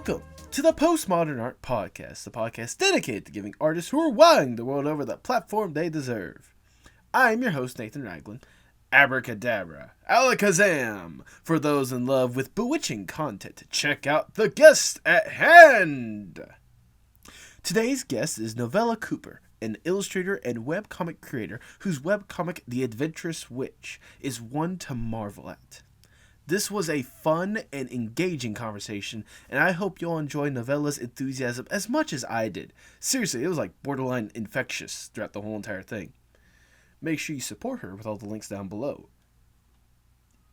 Welcome to the Postmodern Art Podcast, the podcast dedicated to giving artists who are wowing the world over the platform they deserve. I'm your host, Nathan Ragland. Abracadabra, alakazam! For those in love with bewitching content, check out the guest at hand! Today's guest is Novella Cooper, an illustrator and webcomic creator whose webcomic, The Adventurous Witch, is one to marvel at. This was a fun and engaging conversation, and I hope you'll enjoy Novella's enthusiasm as much as I did. Seriously, it was like borderline infectious throughout the whole entire thing. Make sure you support her with all the links down below.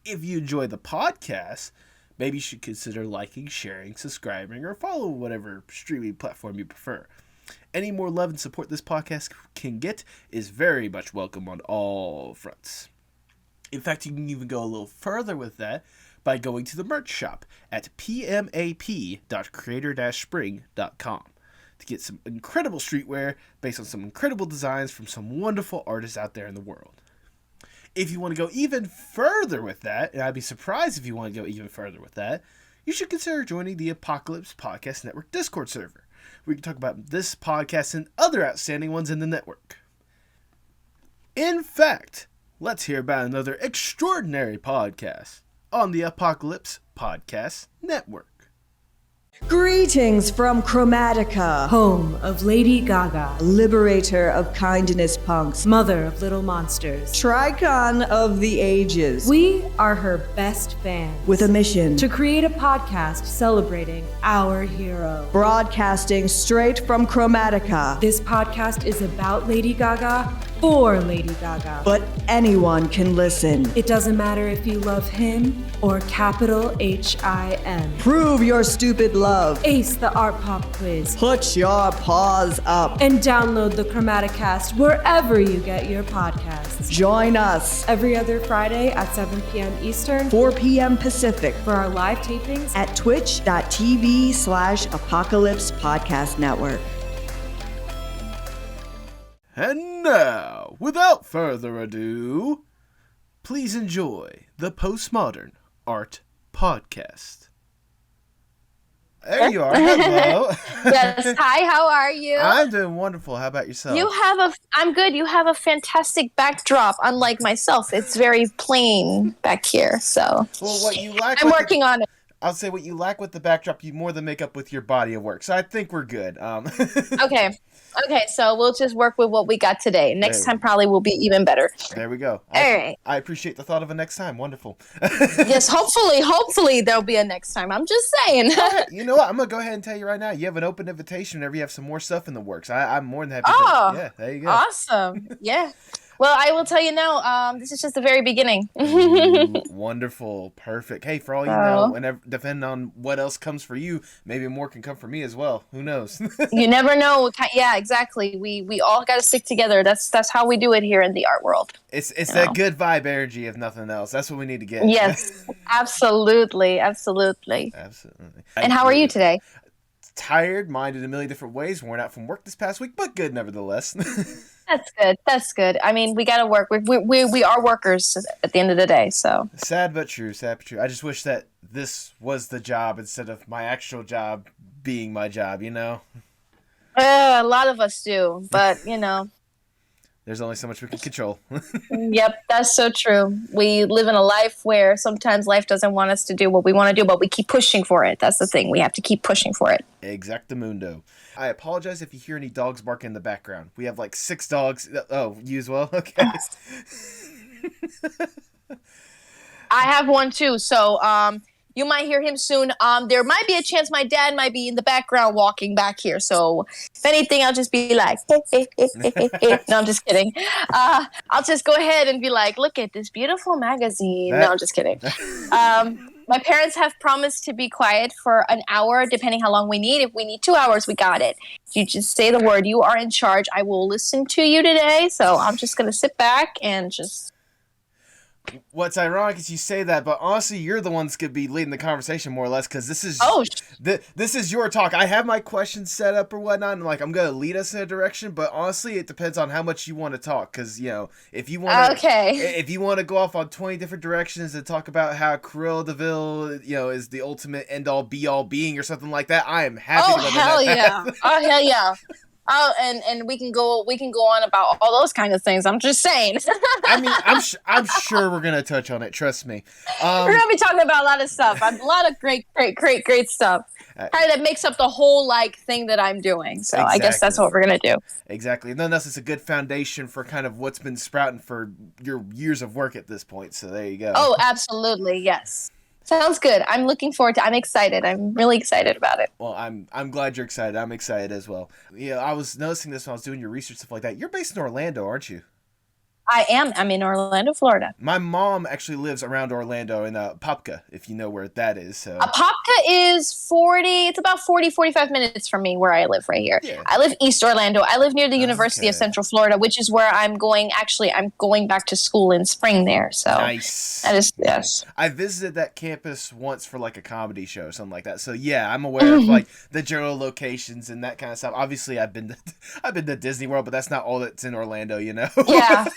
If you enjoy the podcast, maybe you should consider liking, sharing, subscribing, or follow whatever streaming platform you prefer. Any more love and support this podcast can get is very much welcome on all fronts. In fact, you can even go a little further with that by going to the merch shop at pmap.creator-spring.com to get some incredible streetwear based on some incredible designs from some wonderful artists out there in the world. If you want to go even further with that, and I'd be surprised if you want to go even further with that, you should consider joining the Apocalypse Podcast Network Discord server, where you can talk about this podcast and other outstanding ones in the network. In fact, let's hear about another extraordinary podcast on the Apocalypse Podcast Network. Greetings from Chromatica, home of Lady Gaga, liberator of kindness punks, mother of little monsters, Tricon of the ages. We are her best fans, with a mission to create a podcast celebrating our hero. Broadcasting straight from Chromatica. This podcast is about Lady Gaga, for Lady Gaga. But anyone can listen. It doesn't matter if you love him or capital H-I-M. Prove your stupid love. Ace the art pop quiz. Put your paws up. And download the Chromaticast wherever you get your podcasts. Join us every other Friday at 7 p.m. Eastern, 4 p.m. Pacific for our live tapings at twitch.tv/Apocalypse Podcast Network. And now, without further ado, please enjoy the Postmodern Art Podcast. There you are. Hello. Yes. Hi, how are you? I'm doing wonderful. How about yourself? I'm good. You have a fantastic backdrop, unlike myself. It's very plain back here, so. Well, what you lack I'm working on it. I'll say what you lack with the backdrop, you more than make up with your body of work. So I think we're good. Okay, so we'll just work with what we got today. Next time probably will be even better. There we go. All right. I appreciate the thought of a next time. Wonderful. Yes, hopefully there'll be a next time. I'm just saying. You know what? I'm going to go ahead and tell you right now. You have an open invitation whenever you have some more stuff in the works. I'm more than happy yeah, there you go. Awesome. Yeah. Well, I will tell you now, this is just the very beginning. Ooh, wonderful. Perfect. Hey, for all you know, whenever, depending on what else comes for you, maybe more can come for me as well. Who knows? You never know. Yeah, exactly. We all got to stick together. That's how we do it here in the art world. It's that good vibe energy, if nothing else. That's what we need to get. Yes, absolutely. And how are you today? Tired, minded in a million different ways, worn out from work this past week, but good nevertheless. That's good. I mean, we gotta work. We are workers at the end of the day, so. Sad but true. I just wish that this was the job instead of my actual job being my job, you know? A lot of us do, but, you know. There's only so much we can control. Yep, that's so true. We live in a life where sometimes life doesn't want us to do what we want to do, but we keep pushing for it. That's the thing. We have to keep pushing for it. Exactamundo. I apologize if you hear any dogs barking in the background. We have like 6 dogs. Oh, you as well? Okay. I have one too, so you might hear him soon. There might be a chance my dad might be in the background walking back here. So if anything, I'll just be like, hey. No, I'm just kidding. I'll just go ahead and be like, look at this beautiful magazine. No, I'm just kidding. My parents have promised to be quiet for an hour, depending how long we need. If we need 2 hours, we got it. You just say the word. You are in charge. I will listen to you today. So I'm just going to sit back and just what's ironic is you say that, but honestly, you're the one that's gonna be leading the conversation more or less, because this is this is your talk. I have my questions set up or whatnot, and like I'm gonna lead us in a direction. But honestly, it depends on how much you want to talk, because if you want if you want to go off on 20 different directions and talk about how Cruella de Vil is the ultimate end all be all being or something like that, I am happy. Oh hell yeah! Oh hell yeah! Oh, and we can go on about all those kind of things. I'm just saying. I mean, I'm sure we're gonna touch on it. Trust me. We're gonna be talking about a lot of stuff. A lot of great stuff. That makes up the whole thing that I'm doing. So exactly. I guess that's what we're gonna do. Exactly. And then that's a good foundation for kind of what's been sprouting for your years of work at this point. So there you go. Oh, absolutely. Yes. Sounds good. I'm looking forward to. I'm excited. I'm really excited about it. Well, I'm glad you're excited. I'm excited as well. Yeah, I was noticing this when I was doing your research stuff like that. You're based in Orlando, aren't you? I am. I'm in Orlando, Florida. My mom actually lives around Orlando in Popka, if you know where that is. So Popka is 45 minutes from me where I live right here. Yeah. I live East Orlando. I live near the University of Central Florida, which is where I'm going. Actually, I'm going back to school in spring there. So nice. That is, yes. I visited that campus once for a comedy show or something like that. So yeah, I'm aware of the general locations and that kind of stuff. Obviously, I've been to Disney World, but that's not all that's in Orlando, Yeah.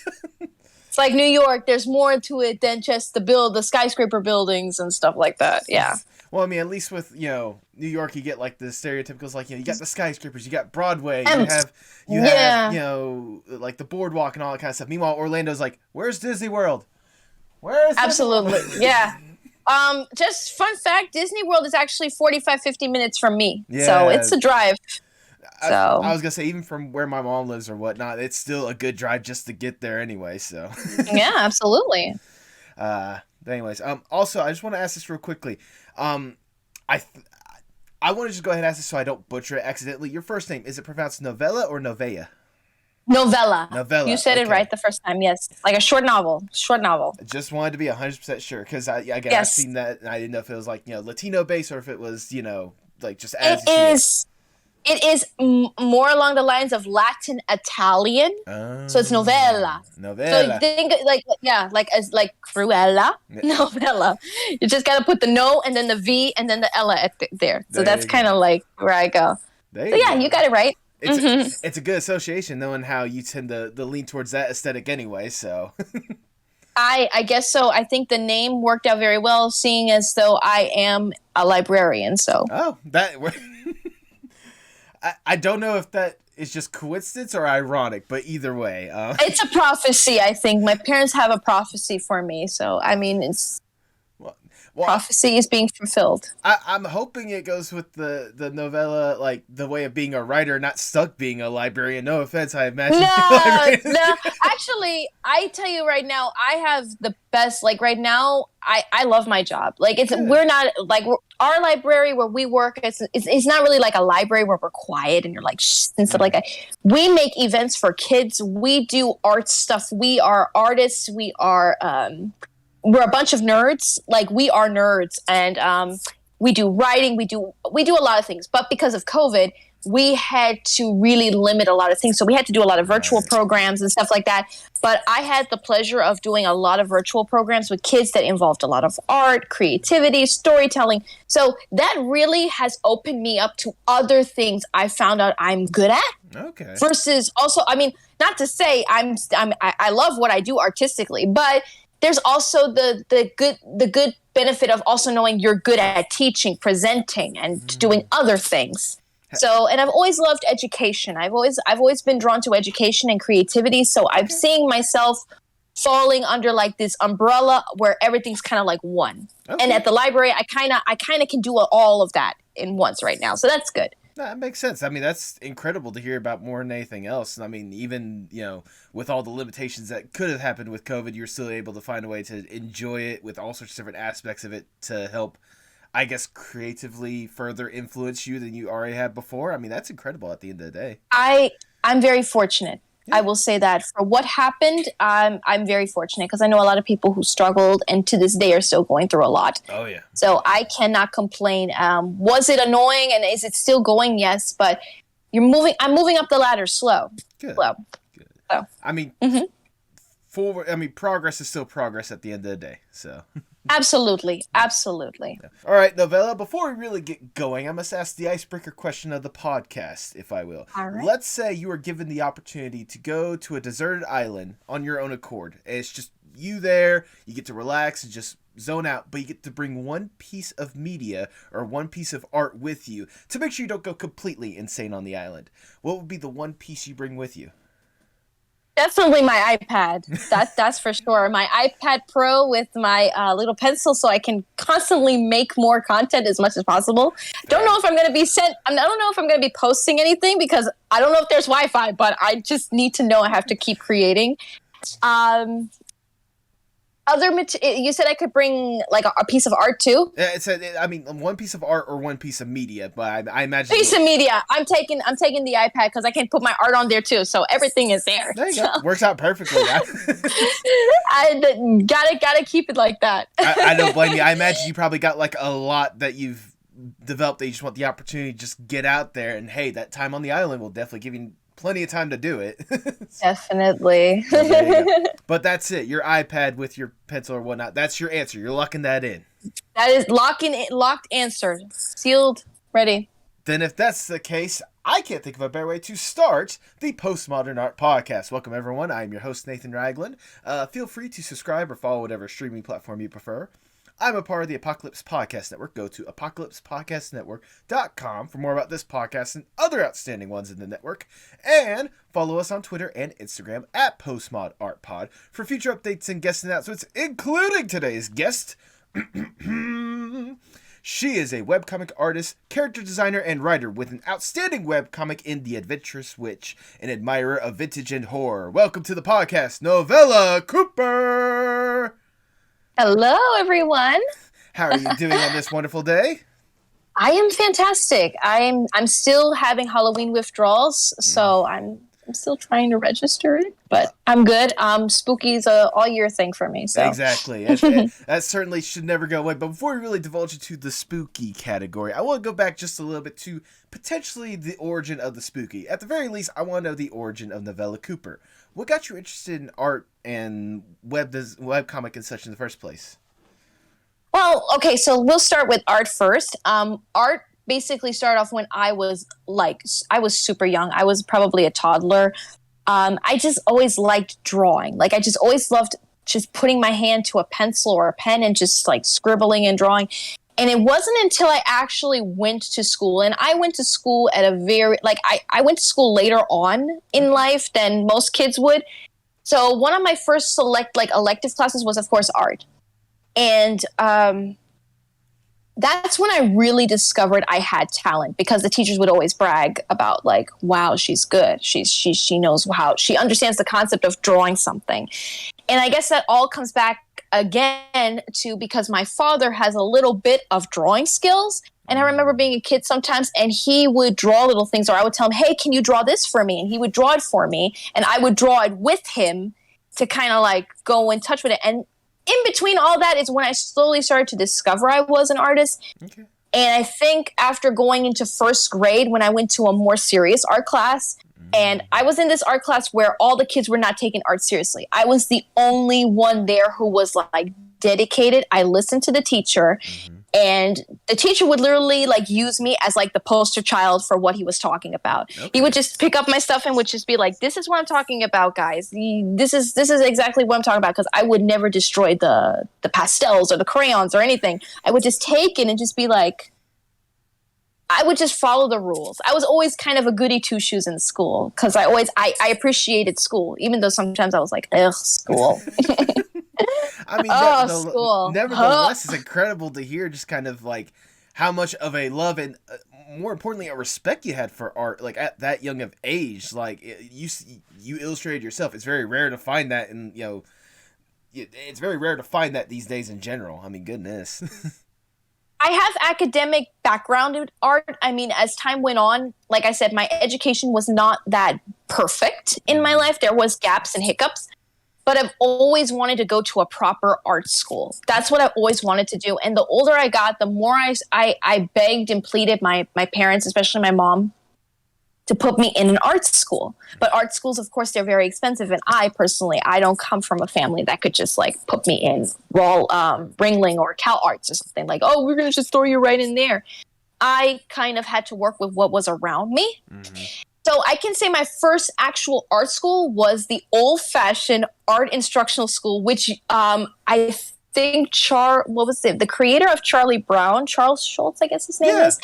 It's like New York. There's more to it than just the skyscraper buildings and stuff like that. Yeah. Well, I mean, at least with New York, you get the stereotypicals you got the skyscrapers, you got Broadway, you have the boardwalk and all that kind of stuff. Meanwhile, Orlando's where's Disney World? Where's absolutely yeah. Just fun fact: Disney World is actually 50 minutes from me, so it's a drive. So I was gonna say, even from where my mom lives or whatnot, it's still a good drive just to get there anyway. So yeah, absolutely. But anyways, also I just want to ask this real quickly. I want to just go ahead and ask this so I don't butcher it accidentally. Your first name, is it pronounced Novella or Novella? Novella. Novella. You said it right the first time. Yes, like a short novel. Short novel. I just wanted to be 100% sure, because I've seen that and I didn't know if it was Latino based or if it was just as It is more along the lines of Latin Italian, so it's novella. Novella. So think like Cruella, novella. You just gotta put the no and then the V and then the Ella there. So that's kind of where I go. So yeah, you got it right. It's a good association, knowing how you tend to lean towards that aesthetic anyway. So. I guess so. I think the name worked out very well, seeing as though I am a librarian. So. Oh, that. I don't know if that is just coincidence or ironic, but either way. It's a prophecy, I think. My parents have a prophecy for me, so, I mean, it's... Well, prophecy is being fulfilled. I'm hoping it goes with the novella, the way of being a writer, not stuck being a librarian. No offense, I imagine. No. Actually, I tell you right now, I have the best. Right now, I love my job. We're not our library where we work. It's not really like a library where we're quiet and you're shh and stuff like that. We make events for kids. We do art stuff. We are artists. We are. We're a bunch of nerds. We are nerds, and we do writing. We do a lot of things. But because of COVID, we had to really limit a lot of things. So we had to do a lot of virtual programs and stuff like that. But I had the pleasure of doing a lot of virtual programs with kids that involved a lot of art, creativity, storytelling. So that really has opened me up to other things I found out I'm good at. Okay. Versus also, I mean, not to say I love what I do artistically, but there's also the good benefit of also knowing you're good at teaching, presenting, and doing other things. So, and I've always loved education. I've always been drawn to education and creativity. So I'm seeing myself falling under this umbrella where everything's kind of one. Okay. And at the library, I kind of can do all of that in once right now. So that's good. That makes sense. I mean, that's incredible to hear about more than anything else. I mean, even, with all the limitations that could have happened with COVID, you're still able to find a way to enjoy it with all sorts of different aspects of it to help, I guess, creatively further influence you than you already had before. I mean, that's incredible at the end of the day. I'm very fortunate. Yeah. I will say that for what happened, I'm very fortunate because I know a lot of people who struggled and to this day are still going through a lot. Oh, yeah. So I cannot complain. Was it annoying and is it still going? Yes, but I'm moving up the ladder slow. Good. Slow. Good. So. I mean, progress is still progress at the end of the day. So. Absolutely. Absolutely. All right, Novella, before we really get going, I must ask the icebreaker question of the podcast, if I will. All right. Let's say you are given the opportunity to go to a deserted island on your own accord. It's just you there, you get to relax and just zone out, but you get to bring one piece of media or one piece of art with you to make sure you don't go completely insane on the island. What would be the one piece you bring with you? Definitely my iPad. That's for sure. My iPad Pro with my little pencil, so I can constantly make more content as much as possible. Don't know if I'm going to be I don't know if I'm going to be posting anything because I don't know if there's Wi-Fi, but I just need to know I have to keep creating. You said I could bring like a piece of art too. One piece of art or one piece of media, but I imagine piece of media. I'm taking the iPad because I can put my art on there too, so everything is there. There you go. Works out perfectly. I gotta keep it like that. I don't blame you. I imagine you probably got like a lot that you've developed that you just want the opportunity to just get out there, and hey, that time on the island will definitely give you plenty of time to do it. Definitely. But that's it. Your iPad with your pencil or whatnot. That's your answer. You're locking that in. That is locked answer. Sealed, ready. Then if that's the case, I can't think of a better way to start the Postmodern Art Podcast. Welcome, everyone. I'm your host, Nathan Ragland. Feel free to subscribe or follow whatever streaming platform you prefer. I'm a part of the Apocalypse Podcast Network. Go to apocalypsepodcastnetwork.com for more about this podcast and other outstanding ones in the network. And follow us on Twitter and Instagram at PostmodArtPod for future updates and guest announcements, including today's guest. She is a webcomic artist, character designer, and writer with an outstanding webcomic in The Adventurous Witch, an admirer of vintage and horror. Welcome to the podcast, Novella Cooper! Hello, everyone. How are you doing on this wonderful day? I am fantastic. I'm still having Halloween withdrawals, so I'm still trying to register it, but I'm good. Spooky's a all year thing for me. So exactly, that certainly should never go away. But before we really divulge into the spooky category, I want to go back just a little bit to potentially the origin of the spooky. At the very least, I want to know the origin of Novella Cooper. What got you interested in art and webcomic and such in the first place? Well, okay, so we'll start with art first. Art basically started off when I was super young. I was probably a toddler. I just always liked drawing. Like I just always loved just putting my hand to a pencil or a pen and just like scribbling and drawing. And it wasn't until I actually went to school, and I went to school at a very, I went to school later on in life than most kids would. So one of my first elective classes was, of course, art. And that's when I really discovered I had talent, because the teachers would always brag about like, wow, she's good. She knows how, she understands the concept of drawing something. And I guess that all comes back again to because my father has a little bit of drawing skills. And I remember being a kid sometimes, and he would draw little things, or I would tell him, hey, can you draw this for me? And he would draw it for me, and I would draw it with him to kind of like go in touch with it. And in between all that is when I slowly started to discover I was an artist. Okay. And I think after going into first grade, when I went to a more serious art class, and I was in this art class where all the kids were not taking art seriously. I was the only one there who was like dedicated. I listened to the teacher, and the teacher would literally like use me as like the poster child for what he was talking about. Okay. He would just pick up my stuff and would just be like, this is what I'm talking about, guys. This is exactly what I'm talking about, because I would never destroy the pastels or the crayons or anything. I would just take it and just be like, I would just follow the rules. I was always kind of a goody two-shoes in school, because I appreciated school, even though sometimes I was like, ugh, school. I mean, school. Nevertheless, it's incredible to hear just kind of like how much of a love and more importantly, a respect you had for art, like at that young of age. Like you illustrated yourself. It's very rare to find that, and it's very rare to find that these days in general. I mean, goodness. I have academic background in art. I mean, as time went on, like I said, my education was not that perfect in my life. There was gaps and hiccups, but I've always wanted to go to a proper art school. That's what I always wanted to do. And the older I got, the more I begged and pleaded my parents, especially my mom, to put me in an art school. But art schools, of course, they're very expensive. And I don't come from a family that could just like put me in raw Ringling or Cal Arts or something like, oh, we're going to just throw you right in there. I kind of had to work with what was around me. Mm-hmm. So I can say my first actual art school was the old-fashioned art instructional school, which I think the creator of Charlie Brown, Charles Schultz, I guess his name is.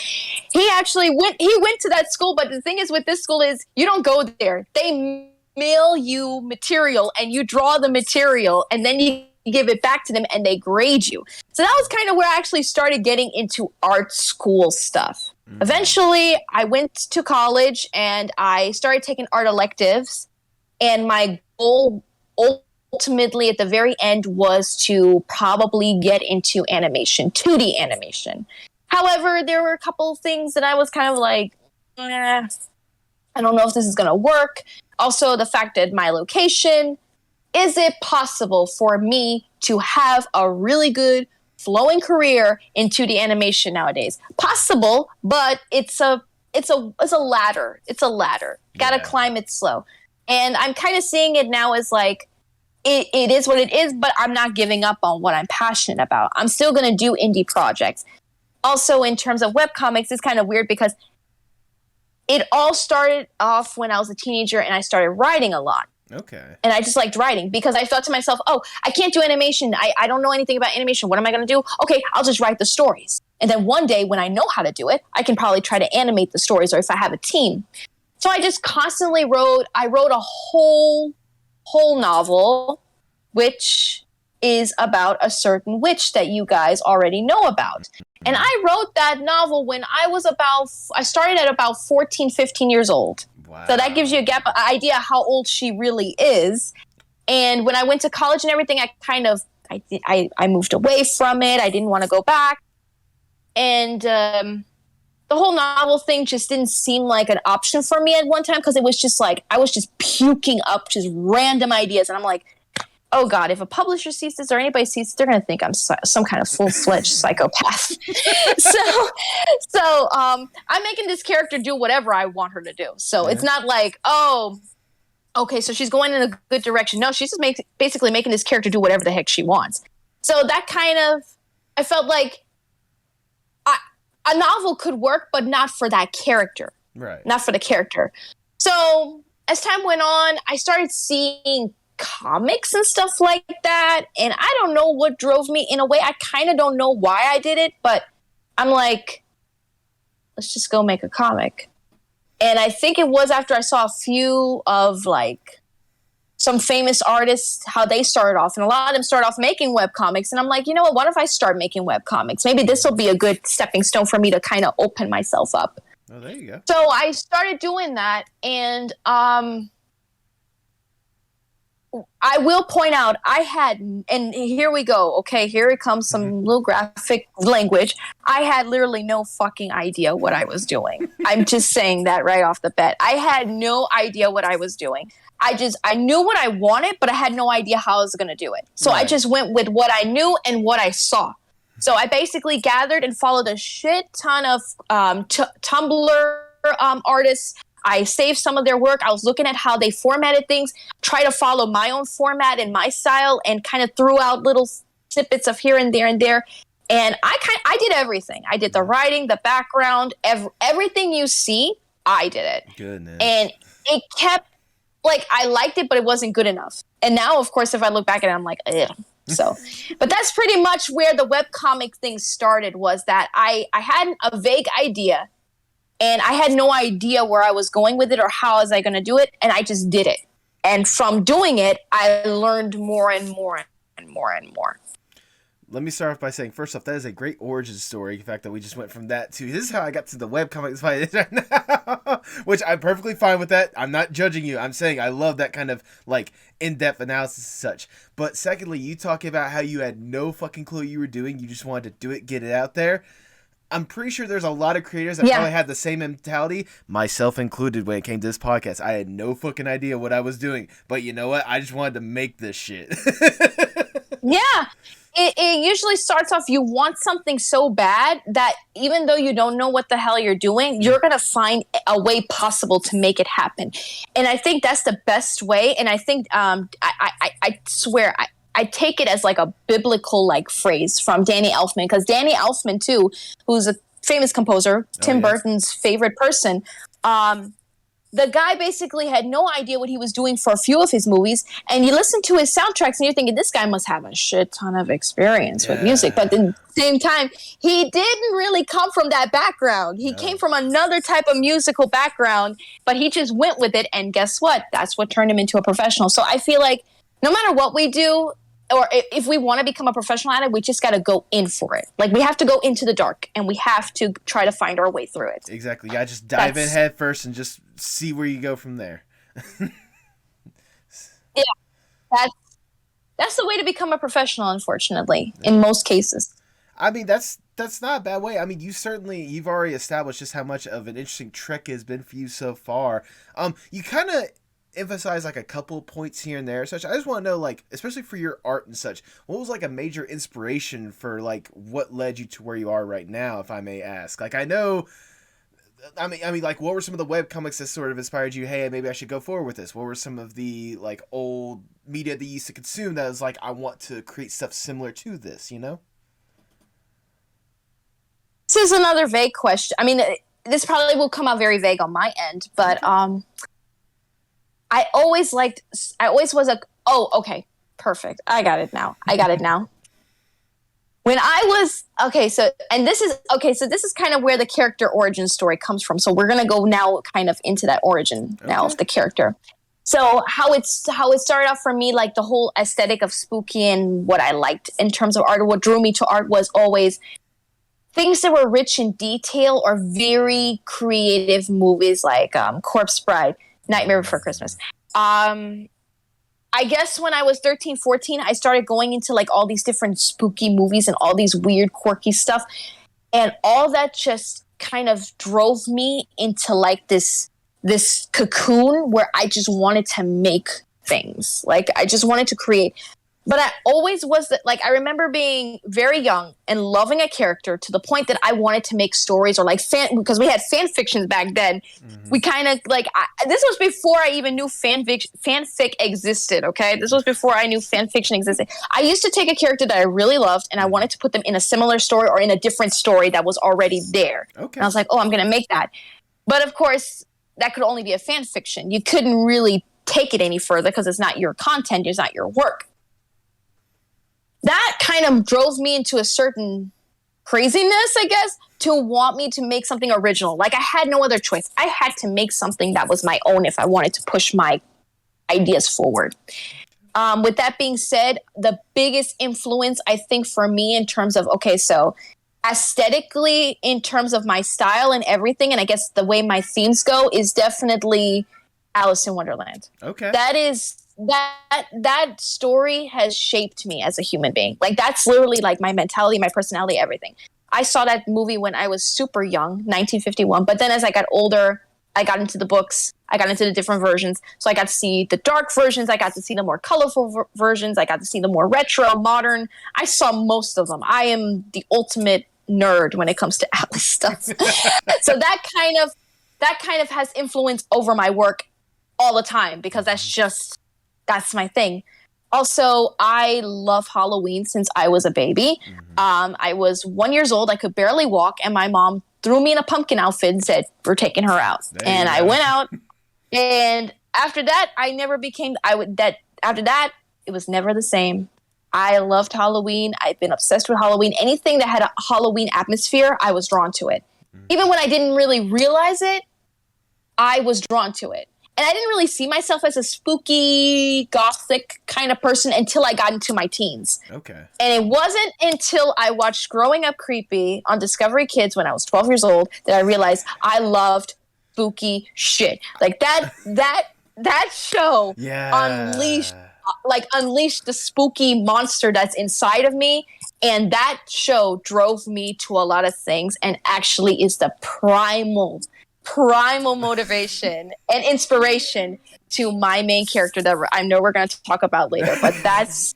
He actually went to that school, but the thing is with this school is you don't go there. They mail you material and you draw the material and then you give it back to them and they grade you. So that was kind of where I actually started getting into art school stuff. Eventually, I went to college and I started taking art electives. And my goal ultimately at the very end was to probably get into animation, 2D animation. However, there were a couple of things that I was kind of like, I don't know if this is going to work. Also, the fact that my location, is it possible for me to have a really good flowing career in 2D animation nowadays? Possible, but it's a ladder. It's a ladder. Gotta climb it slow. And I'm kind of seeing it now as like, it is what it is, but I'm not giving up on what I'm passionate about. I'm still going to do indie projects. Also, in terms of webcomics, it's kind of weird because it all started off when I was a teenager and I started writing a lot. Okay. And I just liked writing because I thought to myself, oh, I can't do animation. I don't know anything about animation. What am I going to do? Okay, I'll just write the stories. And then one day when I know how to do it, I can probably try to animate the stories or if I have a team. So I just constantly wrote a whole novel, which is about a certain witch that you guys already know about. And I wrote that novel when I started at about 14, 15 years old. Wow. So that gives you an idea how old she really is. And when I went to college and everything, I moved away from it. I didn't want to go back. And the whole novel thing just didn't seem like an option for me at one time because it was just like, I was just puking up just random ideas. And I'm like, oh God, if a publisher sees this or anybody sees this, they're going to think I'm some kind of full-fledged psychopath. So I'm making this character do whatever I want her to do. So it's not like, oh, okay, so she's going in a good direction. No, she's just basically making this character do whatever the heck she wants. So that kind of, I felt like a novel could work, but not for that character. Right. Not for the character. So as time went on, I started seeing comics and stuff like that, and I don't know what drove me. In a way, I kind of don't know why I did it, but I'm like, let's just go make a comic. And I think it was after I saw a few of like some famous artists, how they started off, and a lot of them started off making web comics, and I'm like, you know what if I start making web comics? Maybe this will be a good stepping stone for me to kind of open myself up. Oh, there you go. So I started doing that, and I will point out, and here we go, okay, here it comes some little graphic language. I had literally no fucking idea what I was doing. I'm just saying that right off the bat. I had no idea what I was doing. I knew what I wanted, but I had no idea how I was going to do it. So I just went with what I knew and what I saw. So I basically gathered and followed a shit ton of Tumblr artists. I saved some of their work. I was looking at how they formatted things, try to follow my own format and my style, and kind of threw out little snippets of here and there and there. And I did everything. I did the writing, the background, everything you see, I did it. Goodness. And it kept, like, I liked it, but it wasn't good enough. And now, of course, if I look back at it, I'm like, ugh. So, but that's pretty much where the webcomic thing started, was that I had a vague idea. And I had no idea where I was going with it or how was I going to do it. And I just did it. And from doing it, I learned more and more and more and more. Let me start off by saying, first off, that is a great origin story. The fact that we just went from that to, this is how I got to the webcomics fight right now. Which I'm perfectly fine with that. I'm not judging you. I'm saying I love that kind of, like, in-depth analysis and such. But secondly, you talking about how you had no fucking clue what you were doing. You just wanted to do it, get it out there. I'm pretty sure there's a lot of creators that probably had the same mentality, myself included, when it came to this podcast. I had no fucking idea what I was doing. But you know what? I just wanted to make this shit. Yeah. it usually starts off, you want something so bad that even though you don't know what the hell you're doing, you're going to find a way possible to make it happen. And I think that's the best way. And I think, I swear, I take it as like a biblical like phrase from Danny Elfman, because Danny Elfman too, who's a famous composer, Tim Burton's favorite person, the guy basically had no idea what he was doing for a few of his movies, and you listen to his soundtracks and you're thinking, this guy must have a shit ton of experience with music. But at the same time, he didn't really come from that background. He came from another type of musical background, but he just went with it, and guess what? That's what turned him into a professional. So I feel like no matter what we do, or if we want to become a professional at it, we just got to go in for it. Like, we have to go into the dark, and we have to try to find our way through it. Exactly. Yeah, just dive in head first and just see where you go from there. Yeah, that's the way to become a professional, unfortunately, in most cases. I mean, that's not a bad way. I mean, you've already established just how much of an interesting trek has been for you so far. You kind of emphasize like a couple points here and there, such. I just want to know, like, especially for your art and such, what was like a major inspiration for like what led you to where you are right now, if I may ask? Like, I mean, like, what were some of the web comics that sort of inspired you? Hey, maybe I should go forward with this. What were some of the like old media that you used to consume that was like, I want to create stuff similar to this, you know? This is another vague question. I mean, this probably will come out very vague on my end, but I always was like, oh, okay, perfect. I got it now. When I was, so this is kind of where the character origin story comes from. So we're going to go now kind of into that origin now of the character. So how it started out for me, like the whole aesthetic of spooky and what I liked in terms of art, or what drew me to art, was always things that were rich in detail or very creative movies like Corpse Bride, Nightmare Before Christmas. I guess when I was 13, 14, I started going into like all these different spooky movies and all these weird, quirky stuff. And all that just kind of drove me into like this cocoon where I just wanted to make things. Like, I just wanted to create. But I always was like, I remember being very young and loving a character to the point that I wanted to make stories, or like because we had fan fictions back then. Mm-hmm. We kind of like, this was before I even knew fanfic existed. Okay. This was before I knew fan fiction existed. I used to take a character that I really loved and I wanted to put them in a similar story or in a different story that was already there. Okay. And I was like, oh, I'm going to make that. But of course, that could only be a fan fiction. You couldn't really take it any further because it's not your content. It's not your work. That kind of drove me into a certain craziness, I guess, to want me to make something original. Like, I had no other choice. I had to make something that was my own if I wanted to push my ideas forward. With that being said, the biggest influence, I think, for me in terms of, so aesthetically, in terms of my style and everything, and I guess the way my themes go, is definitely Alice in Wonderland. Okay. That story has shaped me as a human being. Like, that's literally like my mentality, my personality, everything. I saw that movie when I was super young, 1951. But then as I got older, I got into the books. I got into the different versions. So I got to see the dark versions. I got to see the more colorful versions. I got to see the more retro, modern. I saw most of them. I am the ultimate nerd when it comes to Alice stuff. So that kind of has influence over my work all the time, because that's my thing. Also, I love Halloween since I was a baby. Mm-hmm. I was 1 year old. I could barely walk, and my mom threw me in a pumpkin outfit and said, "We're taking her out." And I went out. And after that, after that, it was never the same. I loved Halloween. I've been obsessed with Halloween. Anything that had a Halloween atmosphere, I was drawn to it. Mm-hmm. Even when I didn't really realize it, I was drawn to it. And I didn't really see myself as a spooky, gothic kind of person until I got into my teens. Okay. And it wasn't until I watched Growing Up Creepy on Discovery Kids when I was 12 years old that I realized I loved spooky shit. Like, that show unleashed the spooky monster that's inside of me. And that show drove me to a lot of things, and actually is the primal motivation and inspiration to my main character that I know we're going to talk about later. But that's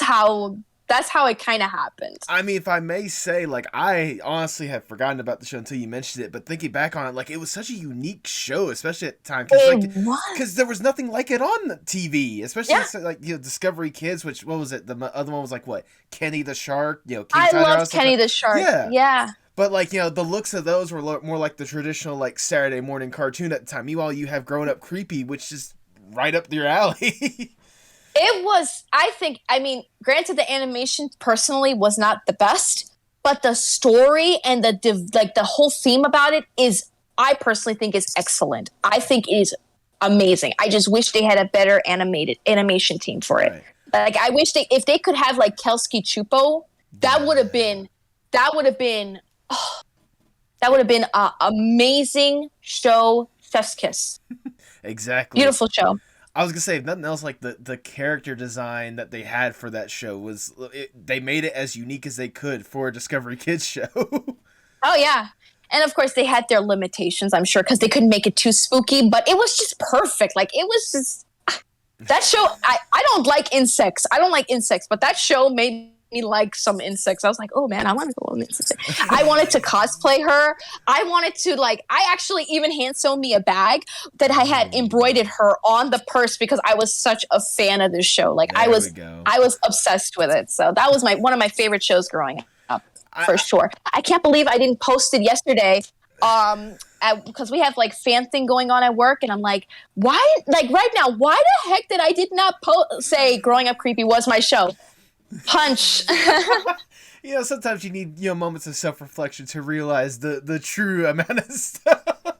how that's how it kind of happened. I mean, if I may say, like, I honestly had forgotten about the show until you mentioned it, but thinking back on it, like, it was such a unique show, especially at the time. Because there was nothing like it on the TV, especially, like, Discovery Kids, which, what was it? The other one was, like, what? Kenny the Shark? King I loved Kenny the Shark. Yeah. But, like, the looks of those were more like the traditional, like, Saturday morning cartoon at the time. Meanwhile, you have Grown Up Creepy, which is right up your alley. It was, granted the animation personally was not the best, but the story and the whole theme about it I personally think is excellent. I think it is amazing. I just wish they had a better animation team for it. Right. Like, I wish if they could have, like, Kelsey Chupo, that would have been an amazing show. Chef's kiss. Exactly. Beautiful show. I was gonna say, if nothing else, like the character design that they had for that show they made it as unique as they could for a Discovery Kids show. Oh yeah, and of course they had their limitations, I'm sure, because they couldn't make it too spooky, but it was just perfect. Like, it was just that show. I don't like insects. But that show made me like some insects. I was like, oh man, I want to go on insects. I wanted to cosplay her. I wanted to, like, I actually even hand sewn me a bag that I had embroidered her on the purse because I was such a fan of this show. Like, I was obsessed with it. So that was one of my favorite shows growing up, for sure. I can't believe I didn't post it yesterday. Because we have, like, fan thing going on at work, and I'm like, why? Like, right now, why the heck did I not say Growing Up Creepy was my show? Punch. Sometimes you need moments of self-reflection to realize the true amount of stuff.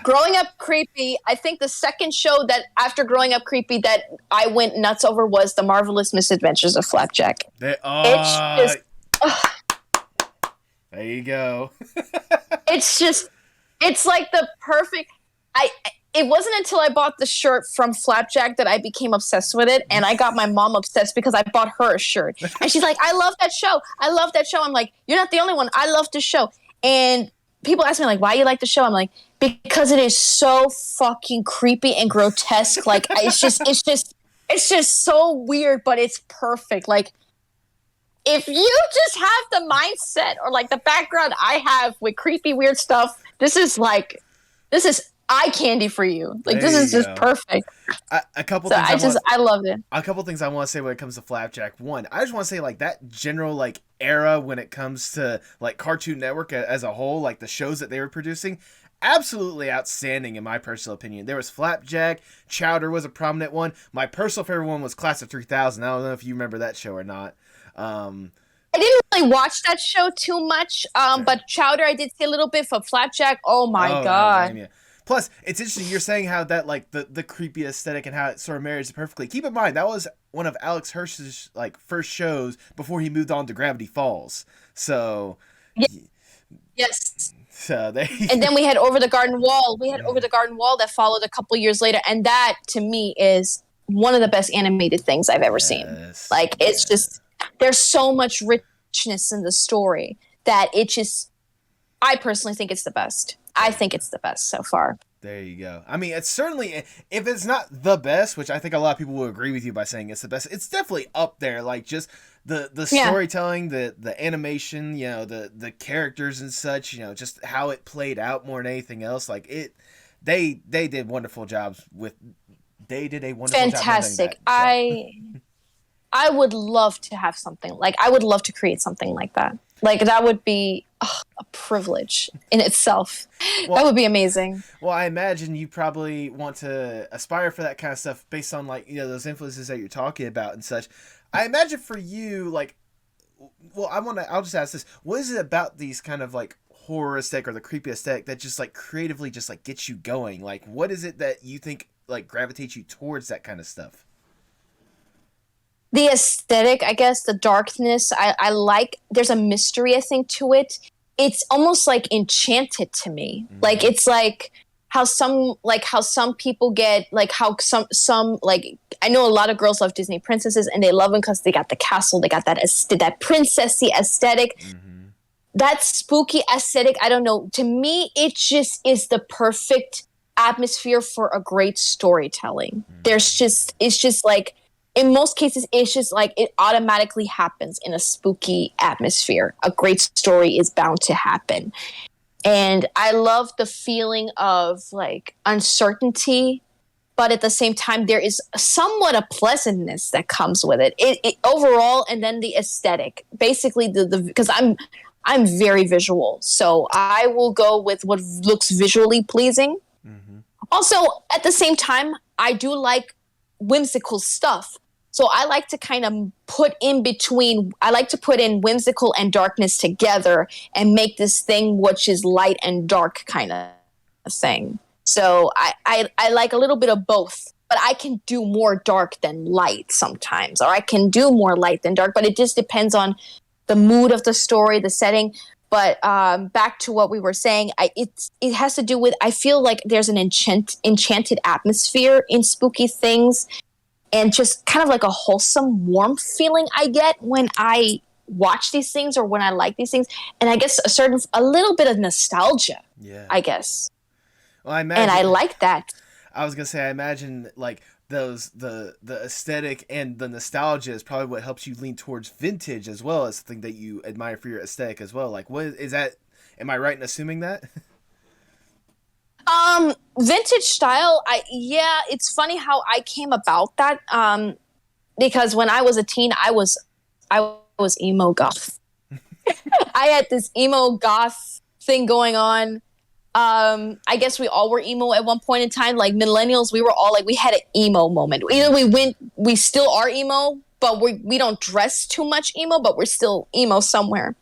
Growing Up Creepy, I think the second show that after Growing Up Creepy that I went nuts over was The Marvelous Misadventures of Flapjack. There you go. It's like the perfect. It wasn't until I bought the shirt from Flapjack that I became obsessed with it, and I got my mom obsessed because I bought her a shirt. And she's like, I love that show. I'm like, you're not the only one. I love the show. And people ask me, like, why you like the show? I'm like, because it is so fucking creepy and grotesque. Like, it's just so weird, but it's perfect. Like, if you just have the mindset or, like, the background I have with creepy, weird stuff, this is eye candy for you. Like, this is just perfect. I loved it. A couple things I want to say when it comes to Flapjack. One, I just want to say, like, that general, like, era when it comes to, like, Cartoon Network as a whole, like, the shows that they were producing, absolutely outstanding in my personal opinion. There was Flapjack, Chowder was a prominent one. My personal favorite one was Class of 3000. I don't know if you remember that show or not. I didn't really watch that show too much, but Chowder I did see a little bit. For Flapjack, oh my god. Plus, it's interesting, you're saying how that, like, the creepy aesthetic and how it sort of marries it perfectly. Keep in mind, that was one of Alex Hirsch's, like, first shows before he moved on to Gravity Falls. So... Yes. So and then we had Over the Garden Wall. Over the Garden Wall that followed a couple years later, and that, to me, is one of the best animated things I've ever seen. Like, it's just... There's so much richness in the story that it just... I personally think it's the best. I think it's the best so far. There you go. I mean, it's certainly, if it's not the best, which I think a lot of people will agree with you by saying it's the best, it's definitely up there. Like, just the storytelling, the animation, the characters and such, just how it played out more than anything else. Like, they did wonderful jobs with. They did a wonderful fantastic. job. Fantastic. I would love to have something like. I would love to create something like that. Like, that would be a privilege in itself. Well, that would be amazing. Well, I imagine you probably want to aspire for that kind of stuff based on, like, those influences that you're talking about and such. I imagine for you, like, well, I'll just ask this. What is it about these kind of, like, horror aesthetic or the creepy aesthetic that just, like, creatively just, like, gets you going? Like, what is it that you think, like, gravitates you towards that kind of stuff? The aesthetic, I guess, the darkness, I like, there's a mystery, I think, to it. It's almost like enchanted to me. Mm-hmm. Like, it's like how some people get, like, how some, like, I know a lot of girls love Disney princesses and they love them because they got the castle, they got that princessy aesthetic. Mm-hmm. That spooky aesthetic, I don't know. To me, it just is the perfect atmosphere for a great storytelling. Mm-hmm. It's just like, in most cases, it's just like it automatically happens in a spooky atmosphere. A great story is bound to happen. And I love the feeling of like uncertainty, but at the same time, there is somewhat a pleasantness that comes with it. It overall, and then the aesthetic. Basically, because I'm very visual, so I will go with what looks visually pleasing. Mm-hmm. Also, at the same time, I do like whimsical stuff. So I like to kind of put in whimsical and darkness together and make this thing which is light and dark kind of thing. So I like a little bit of both, but I can do more dark than light sometimes, or I can do more light than dark, but it just depends on the mood of the story, the setting. But back to what we were saying, it has to do with, I feel like there's an enchanted atmosphere in spooky things, and just kind of like a wholesome, warm feeling I get when I watch these things or when I like these things. And I guess a little bit of nostalgia, I guess. Well, I imagine, and I like that. I was going to say, I imagine like the aesthetic and the nostalgia is probably what helps you lean towards vintage as well as something that you admire for your aesthetic as well. Like, what is that? Am I right in assuming that? Vintage style. It's funny how I came about that. Because when I was a teen, I was emo goth. I had this emo goth thing going on. I guess we all were emo at one point in time. Like millennials, we were all like, we had an emo moment. Either we still are emo, but we don't dress too much emo, but we're still emo somewhere.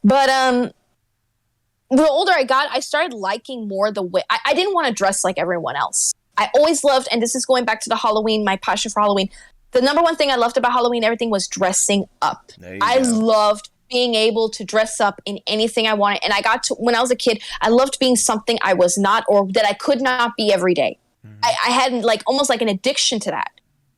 But the older I got, I started liking more the way I didn't want to dress like everyone else. I always loved, and this is going back to the Halloween, my passion for Halloween. The number one thing I loved about Halloween, everything was dressing up. I loved being able to dress up in anything I wanted. And when I was a kid, I loved being something I was not, or that I could not be every day. Mm-hmm. I had like almost like an addiction to that.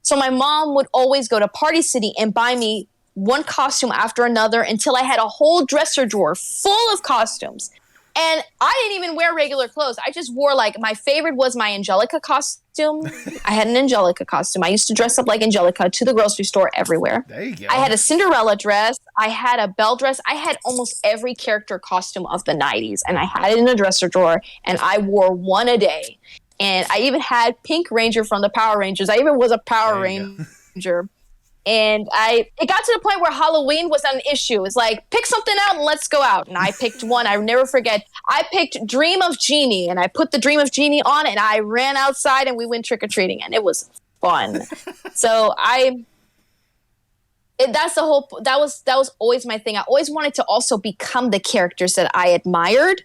So my mom would always go to Party City and buy me one costume after another until I had a whole dresser drawer full of costumes. And I didn't even wear regular clothes. I just wore, like, my favorite was my Angelica costume. I had an Angelica costume. I used to dress up like Angelica to the grocery store everywhere. There you go. I had a Cinderella dress. I had a Belle dress. I had almost every character costume of the 90s. And I had it in a dresser drawer. And I wore one a day. And I even had Pink Ranger from the Power Rangers. I even was a Power Ranger. And it got to the point where Halloween was an issue. It's like, pick something out and let's go out. And I picked one. I never forget. I picked Dream of Jeannie, and I put the Dream of Jeannie on, and I ran outside and we went trick-or-treating, and it was fun. So that was always my thing. I always wanted to also become the characters that I admired,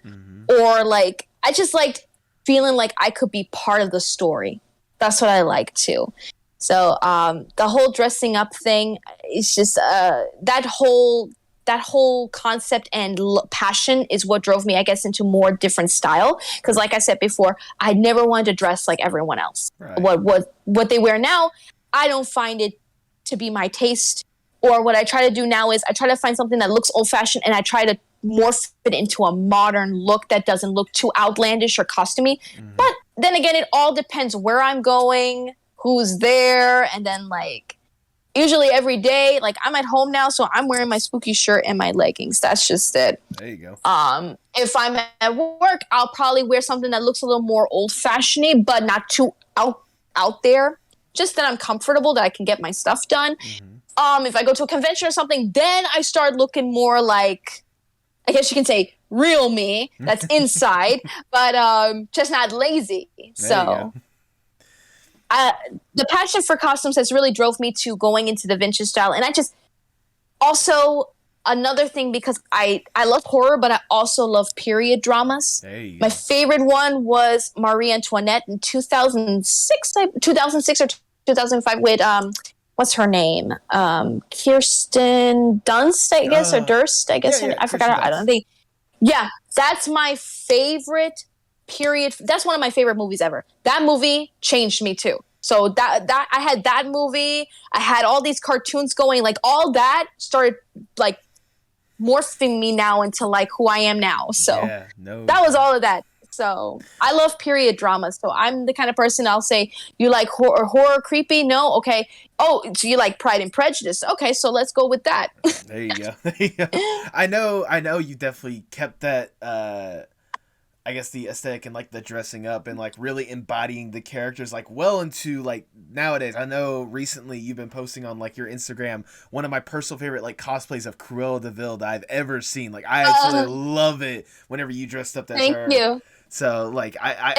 or like, I just liked feeling like I could be part of the story. That's what I like too. So the whole dressing up thing is just that whole concept and passion is what drove me, I guess, into more different style. Because like I said before, I never wanted to dress like everyone else. Right. What they wear now, I don't find it to be my taste. Or what I try to do now is I try to find something that looks old-fashioned, and I try to morph it into a modern look that doesn't look too outlandish or costumey. But then again, it all depends where I'm going, who's there, and then like usually every day, like I'm at home now, so I'm wearing my spooky shirt and my leggings. That's just it. There you go. If I'm at work, I'll probably wear something that looks a little more old-fashioned-y, but not too out there. Just that I'm comfortable, that I can get my stuff done. If I go to a convention or something, then I start looking more like, I guess you can say, real me. That's inside, but just not lazy. So. The passion for costumes has really drove me to going into the vintage style. And I just also another thing, because I love horror, but I also love period dramas. My favorite one was Marie Antoinette in 2006 or 2005 with what's her name? Kirsten Dunst, I guess, or Durst, I guess. I forgot. I don't think. Yeah, that's my favorite period. That's one of my favorite movies ever. That movie changed me too. So that I had that movie. I had all these cartoons going. Like all that started like morphing me now into like who I am now. So that was all of that. So I love period dramas. So I'm the kind of person I'll say, you like horror creepy? No? Okay. Oh, so you like Pride and Prejudice? Okay, so let's go with that. There you go. There you go. I know you definitely kept that I guess the aesthetic and like the dressing up and like really embodying the characters like well into like nowadays. I know recently you've been posting on like your Instagram one of my personal favorite like cosplays of Cruella de Vil that I've ever seen. Like I absolutely love it whenever you dressed up as her. Thank you. So like I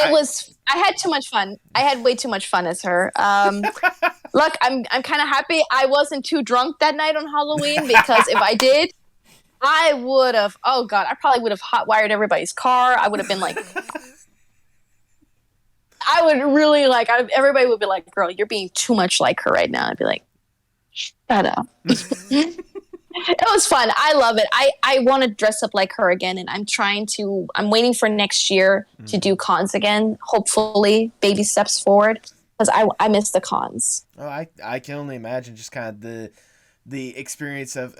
had too much fun. I had way too much fun as her. Look, I'm kind of happy I wasn't too drunk that night on Halloween, because if I did, I would have, oh God, I probably would have hotwired everybody's car. I would have been like, I would really like, everybody would be like, girl, you're being too much like her right now. I'd be like, shut up. It was fun. I love it. I want to dress up like her again, and I'm waiting for next year to do cons again. Hopefully, baby steps forward, because I miss the cons. Oh, I can only imagine just kind of the experience of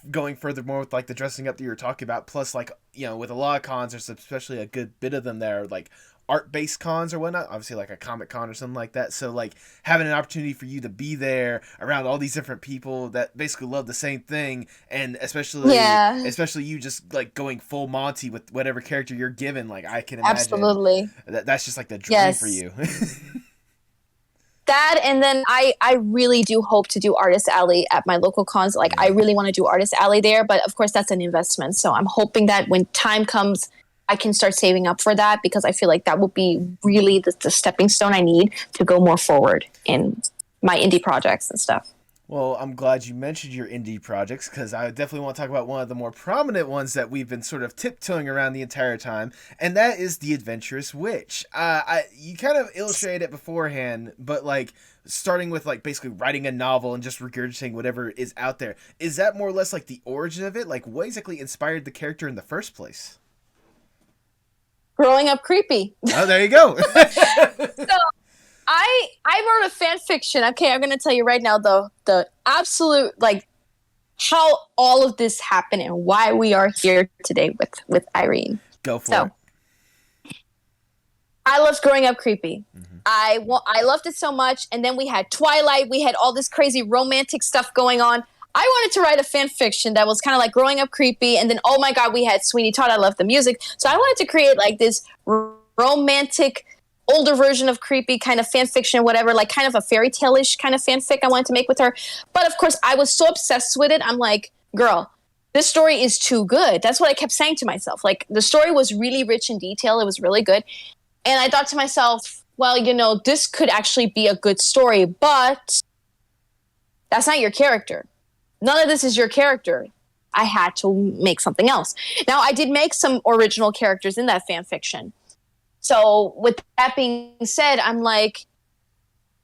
going furthermore with like the dressing up that you were talking about, plus like, you know, with a lot of cons, there's especially a good bit of them that are like art-based cons or whatnot, obviously like a comic con or something like that. So like having an opportunity for you to be there around all these different people that basically love the same thing, and especially you just like going full Monty with whatever character you're given, like I can imagine absolutely that's just like the dream for you. That, and then I really do hope to do Artist Alley at my local cons. Like I really want to do Artist Alley there, but of course that's an investment. So I'm hoping that when time comes, I can start saving up for that, because I feel like that will be really the stepping stone I need to go more forward in my indie projects and stuff. Well, I'm glad you mentioned your indie projects, because I definitely want to talk about one of the more prominent ones that we've been sort of tiptoeing around the entire time, and that is The Adventurous Witch. You kind of illustrated it beforehand, but like starting with like basically writing a novel and just regurgitating whatever is out there. Is that more or less like the origin of it? Like what exactly inspired the character in the first place? Growing up creepy. Oh, there you go. So I wrote a fan fiction. Okay, I'm gonna tell you right now the absolute like how all of this happened and why we are here today with Irene. Go for it. I loved Growing Up Creepy. Mm-hmm. I loved it so much, and then we had Twilight. We had all this crazy romantic stuff going on. I wanted to write a fan fiction that was kind of like Growing Up Creepy, and then oh my God, we had Sweeney Todd. I loved the music, so I wanted to create like this romantic, older version of creepy kind of fan fiction, whatever, like kind of a fairy tale-ish kind of fanfic I wanted to make with her. But of course, I was so obsessed with it. I'm like, girl, this story is too good. That's what I kept saying to myself. Like the story was really rich in detail. It was really good. And I thought to myself, well, you know, this could actually be a good story, but that's not your character. None of this is your character. I had to make something else. Now, I did make some original characters in that fan fiction. So with that being said, I'm like,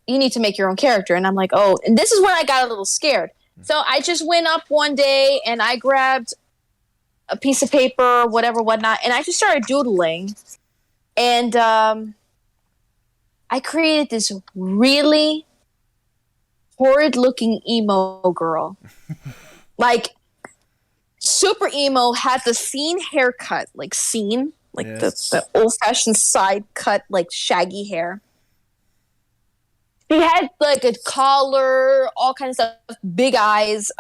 you need to make your own character. And I'm like, oh, and this is when I got a little scared. So I just went up one day and I grabbed a piece of paper, whatever, whatnot, and I just started doodling. And I created this really horrid looking emo girl. Like super emo, had the scene haircut, like scene. Like yes. the old-fashioned side cut, like shaggy hair. She had like a collar, all kinds of stuff, big eyes.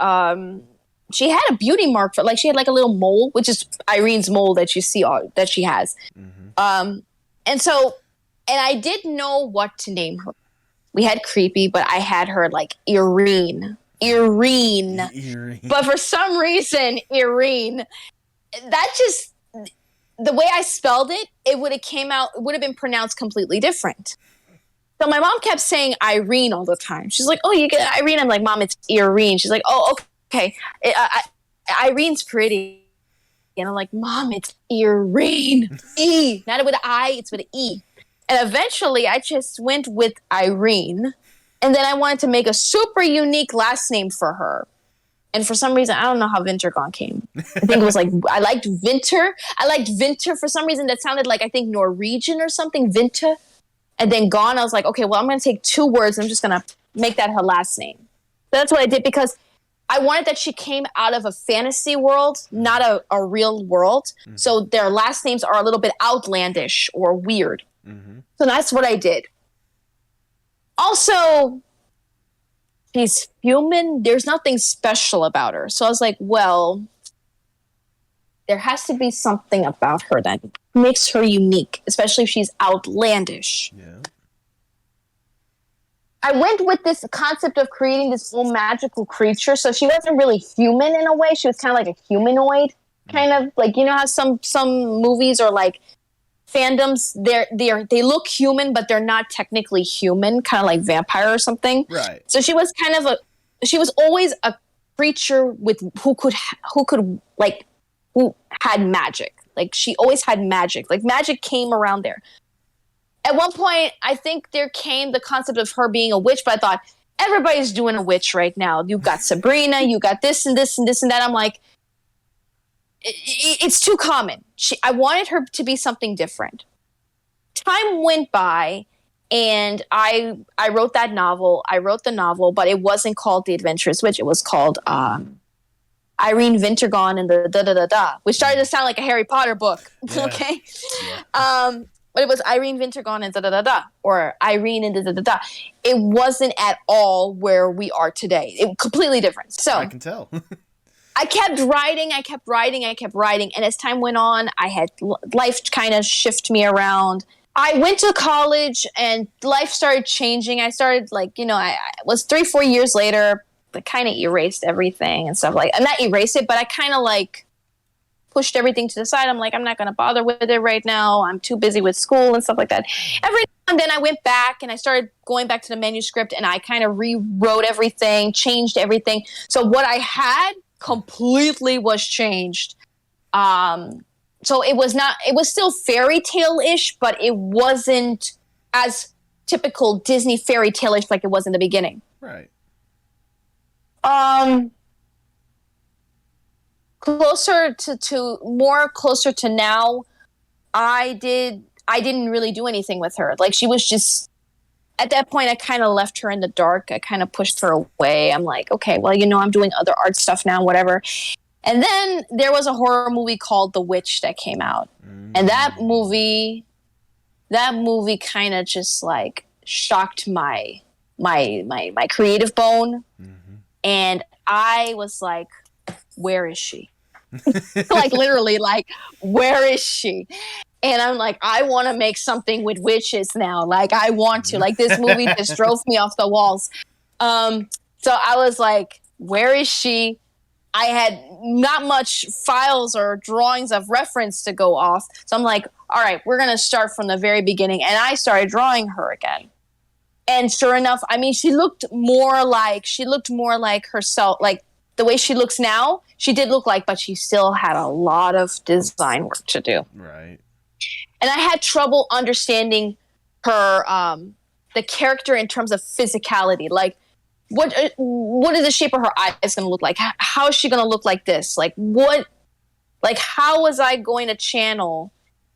She had a beauty mark for, like she had like a little mole, which is Irene's mole that you see that she has. Mm-hmm. And I didn't know what to name her. We had Creepy, but I had her like Irene. But for some reason, Irene, that just... the way I spelled it, it would have been pronounced completely different. So my mom kept saying Irene all the time. She's like, oh, you get Irene. I'm like, Mom, it's Irene. She's like, oh, okay. Irene's pretty. And I'm like, Mom, it's Irene. E. Not with an I, it's with an E. And eventually I just went with Irene. And then I wanted to make a super unique last name for her. And for some reason, I don't know how Vintergone came. I think it was like, I liked Vinter. For some reason. That sounded like, I think, Norwegian or something, Vinter. And then Gone, I was like, okay, well, I'm going to take two words. I'm just going to make that her last name. So that's what I did, because I wanted that she came out of a fantasy world, not a real world. Mm-hmm. So their last names are a little bit outlandish or weird. Mm-hmm. So that's what I did. Also, she's human. There's nothing special about her. So I was like, well, there has to be something about her that makes her unique, especially if she's outlandish. Yeah. I went with this concept of creating this little magical creature. So she wasn't really human in a way. She was kind of like a humanoid, kind of like, you know how some movies or like fandoms, they look human, but they're not technically human, kind of like vampire or something. Right. So she was she was always a creature who had magic. Like she always had magic. Like magic came around there. At one point, I think there came the concept of her being a witch, but I thought, everybody's doing a witch right now. You've got Sabrina, you got this and this and this and that. I'm like, it's too common. I wanted her to be something different. Time went by, and I wrote that novel. I wrote the novel, but it wasn't called The Adventurous Witch. It was called Irene Wintergone and the da-da-da-da, which started to sound like a Harry Potter book. Yeah. Okay? Yeah. But it was Irene Wintergone and da-da-da-da, or Irene and da-da-da-da. It wasn't at all where we are today. It was completely different. So I can tell. I kept writing, and as time went on, I had life kind of shift me around. I went to college, and life started changing. I started, I was 3-4 years later, I kind of erased everything and stuff like that. Not erased it, but I kind of pushed everything to the side. I'm like, I'm not going to bother with it right now. I'm too busy with school and stuff like that. Every now and then I went back and I started going back to the manuscript, and I kind of rewrote everything, changed everything. So what I had completely was changed. So it was still fairy tale-ish, but it wasn't as typical Disney fairy tale-ish like it was in the beginning. Right. Closer to now, I didn't really do anything with her. Like, she was just, at that point, I kind of left her in the dark. I kind of pushed her away. I'm like, okay, well, I'm doing other art stuff now, whatever. And then there was a horror movie called The Witch that came out. Mm-hmm. And that movie kind of just shocked my creative bone. Mm-hmm. And I was like, where is she? Literally, where is she? And I'm like, I want to make something with witches now. I want to. This movie just drove me off the walls. So I was like, where is she? I had not much files or drawings of reference to go off. So I'm like, all right, we're going to start from the very beginning. And I started drawing her again. And sure enough, she looked more like herself, the way she looks now. She did look but she still had a lot of design work to do. Right. And I had trouble understanding her, the character in terms of physicality. What is the shape of her eyes going to look like? How is she going to look like this? How was I going to channel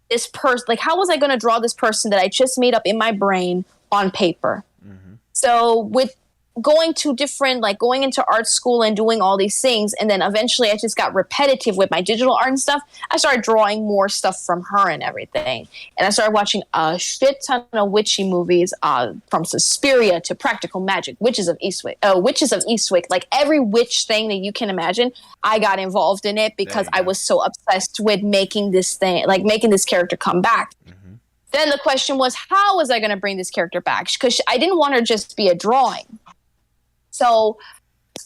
this person? How was I going to draw this person that I just made up in my brain on paper? Mm-hmm. So with going into art school and doing all these things, and then eventually I just got repetitive with my digital art and stuff. I started drawing more stuff from her and everything, and I started watching a shit ton of witchy movies, from Suspiria to Practical Magic, Witches of Eastwick, every witch thing that you can imagine. I got involved in it because I was so obsessed with making this character come back. Mm-hmm. Then the question was, how was I going to bring this character back? Because I didn't want her to just be a drawing. So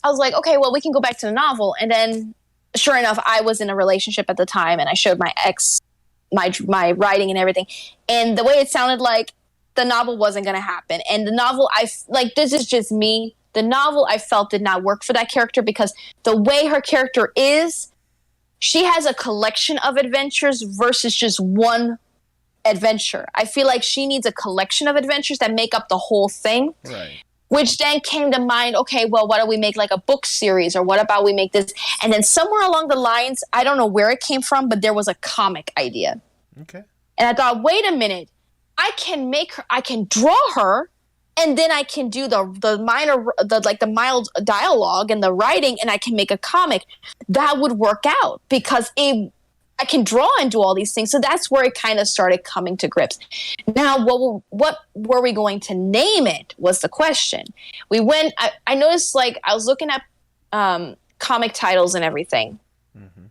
I was like, okay, well, we can go back to the novel. And then, sure enough, I was in a relationship at the time, and I showed my ex my writing and everything. And the way it sounded like the novel wasn't going to happen. And the novel, this is just me. The novel I felt did not work for that character because the way her character is, she has a collection of adventures versus just one adventure. I feel like she needs a collection of adventures that make up the whole thing. Right. Which then came to mind, okay, well, why don't we make a book series, or what about we make this? And then somewhere along the lines, I don't know where it came from, but there was a comic idea. Okay. And I thought, wait a minute, I can draw her and then I can do the mild dialogue and the writing, and I can make a comic. That would work out because I can draw and do all these things. So that's where it kind of started coming to grips. Now, what were we going to name it was the question. I noticed, like, I was looking at comic titles and everything. Mm-hmm.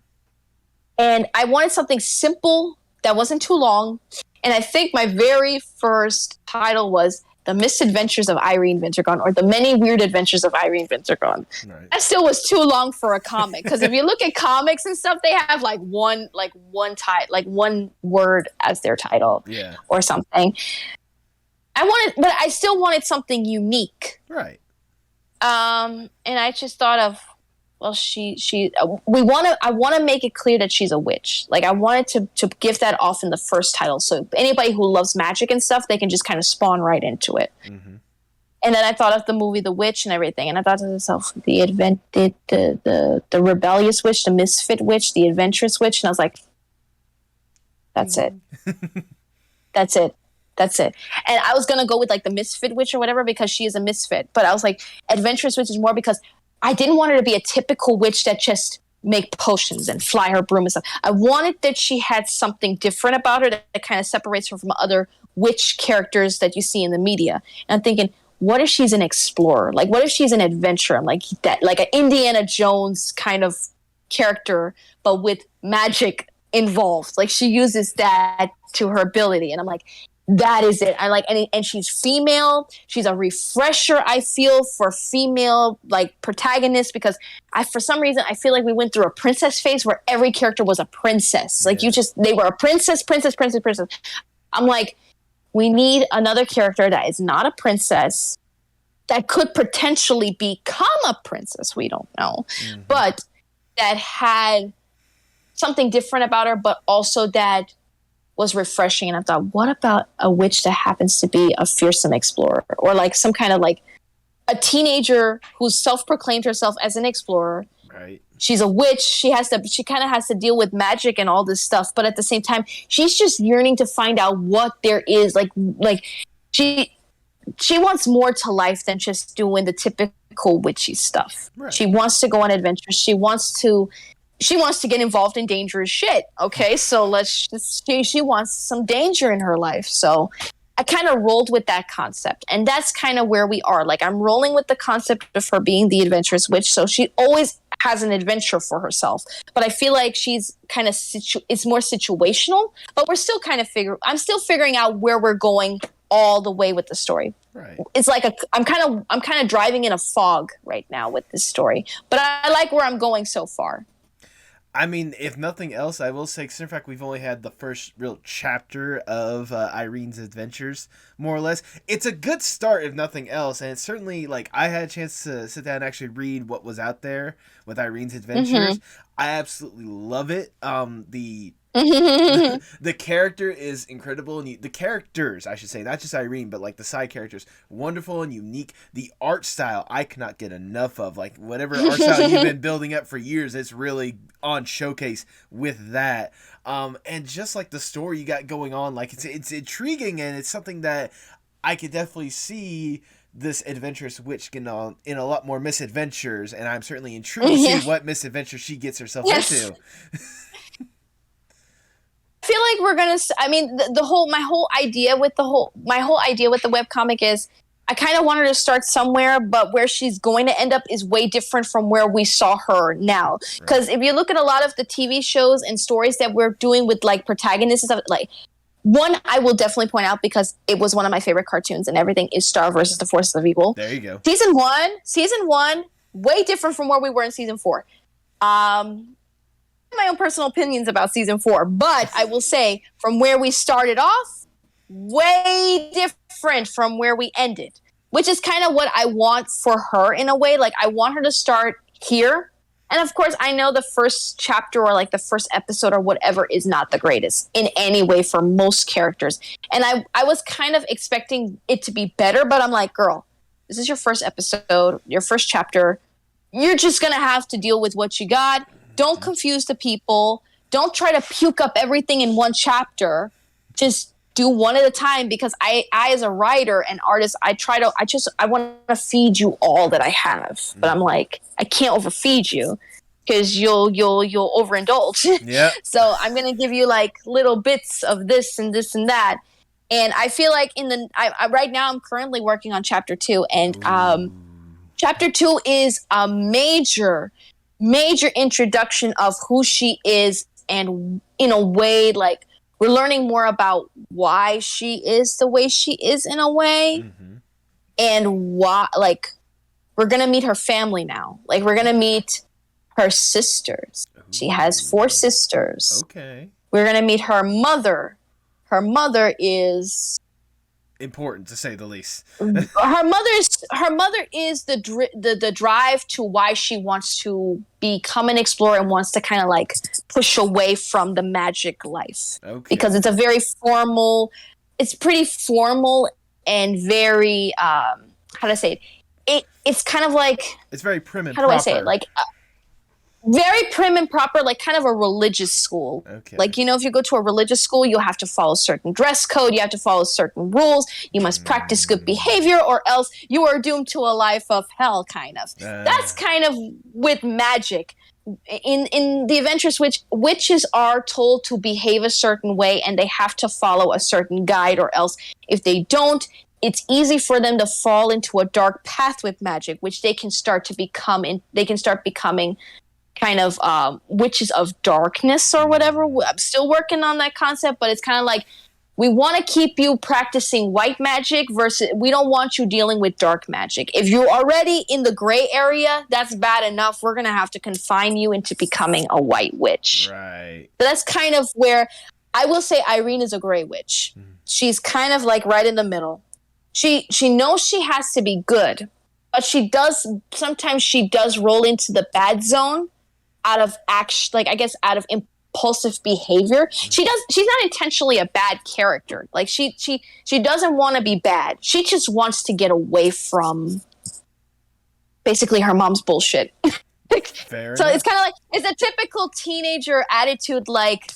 And I wanted something simple that wasn't too long. And I think my very first title was The Misadventures of Irene Wintergone, or The Many Weird Adventures of Irene Wintergone. Right. That still was too long for a comic, because if you look at comics and stuff, they have one word as their title, or something. But I still wanted something unique, right? And I just thought of, well, I want to make it clear that she's a witch. Like, I wanted to give that off in the first title, so anybody who loves magic and stuff, they can just kind of spawn right into it. Mm-hmm. And then I thought of the movie The Witch and everything, and I thought to myself, the rebellious witch, the misfit witch, the adventurous witch, and I was like, that's it. That's it. That's it. And I was gonna go with, like, the misfit witch or whatever, because she is a misfit, but I was like, adventurous witch is more because I didn't want her to be a typical witch that just make potions and fly her broom and stuff. I wanted that she had something different about her that kind of separates her from other witch characters that you see in the media. And I'm thinking, what if she's an explorer? Like, what if she's an adventurer? Like an Indiana Jones kind of character, but with magic involved. Like, she uses that to her ability. And I'm like, that is it. I like, and she's female. She's a refresher, I feel, for female, like, protagonists, because for some reason I feel like we went through a princess phase where every character was a princess. Like, they were a princess. I'm like, we need another character that is not a princess, that could potentially become a princess. We don't know, but that had something different about her, but also that was refreshing. And I thought, what about a witch that happens to be a fearsome explorer, or like some kind of, like, a teenager who's self-proclaimed herself as an explorer. Right. She's a witch. She kind of has to deal with magic and all this stuff, but at the same time, she's just yearning to find out what there is. Like she wants more to life than just doing the typical witchy stuff. Right. She wants to go on adventures. She wants to get involved in dangerous shit. Okay, so she wants some danger in her life. So I kind of rolled with that concept, and that's kind of where we are. Like, I'm rolling with the concept of her being the adventurous witch, so she always has an adventure for herself. But I feel like she's kind of it's more situational. But we're still kind of I'm still figuring out where we're going all the way with the story. Right. It's like I'm kind of driving in a fog right now with this story, but I like where I'm going so far. I mean, if nothing else, I will say, in fact, we've only had the first real chapter of Irene's adventures, more or less. It's a good start, if nothing else, and it's certainly, like, I had a chance to sit down and actually read what was out there with Irene's adventures. Mm-hmm. I absolutely love it. The character is incredible, and the characters, I should say, not just Irene, but, like, the side characters, wonderful and unique. The art style, I cannot get enough of. Like, whatever art style you've been building up for years, it's really on showcase with that. And just, like, the story you got going on, like, it's intriguing, and it's something that I could definitely see this adventurous witch getting on in a lot more misadventures, and I'm certainly intrigued to see what misadventure she gets herself into. I feel like we're gonna. I mean, my whole idea with the webcomic is, I kind of want her to start somewhere, but where she's going to end up is way different from where we saw her now. Because if you look at a lot of the TV shows and stories that we're doing with, like, protagonists and stuff, like, one I will definitely point out, because it was one of my favorite cartoons and everything, is Star versus the Forces of Evil. There you go. Season one, way different from where we were in season 4. My own personal opinions about season 4, but I will say, from where we started off, way different from where we ended, which is kind of what I want for her in a way. Like, I want her to start here, and of course I know the first chapter, or like the first episode or whatever, is not the greatest in any way for most characters, and I was kind of expecting it to be better, but I'm like, girl, this is your first episode, your first chapter, you're just gonna have to deal with what you got. Don't confuse the people. Don't try to puke up everything in one chapter. Just do one at a time, because I as a writer and artist, I want to feed you all that I have, but I'm like, I can't overfeed you because you'll overindulge. Yeah. So I'm gonna give you like little bits of this and this and that. And I feel like right now I'm currently working on chapter 2, and chapter 2 is a major introduction of who she is, and in a way, like, we're learning more about why she is the way she is in a way, and why, like, we're gonna meet her family now. Like, we're gonna meet her sisters. She has 4 sisters. Okay. We're gonna meet her mother. Her mother is important, to say the least. her mother is the drive to why she wants to become an explorer and wants to kind of like push away from the magic life. Okay. Because it's pretty formal and very how to say it. It's kind of like, it's very prim and proper. How do I say it? Like very prim and proper, like kind of a religious school. Okay. Like, if you go to a religious school, you have to follow certain dress code. You have to follow certain rules. You must practice good behavior, or else you are doomed to a life of hell, kind of. That's kind of with magic. In the Adventurous Witch, witches are told to behave a certain way, and they have to follow a certain guide, or else if they don't, it's easy for them to fall into a dark path with magic, which they can start becoming kind of witches of darkness or whatever. I'm still working on that concept, but it's kind of like, we want to keep you practicing white magic versus we don't want you dealing with dark magic. If you're already in the gray area, that's bad enough. We're going to have to confine you into becoming a white witch. Right. So that's kind of where I will say Irene is a gray witch. She's kind of like right in the middle. She knows she has to be good, but sometimes she does roll into the bad zone out of out of impulsive behavior. She's not intentionally a bad character. Like she doesn't want to be bad. She just wants to get away from basically her mom's bullshit. Fair so enough. It's kind of like, it's a typical teenager attitude. Like,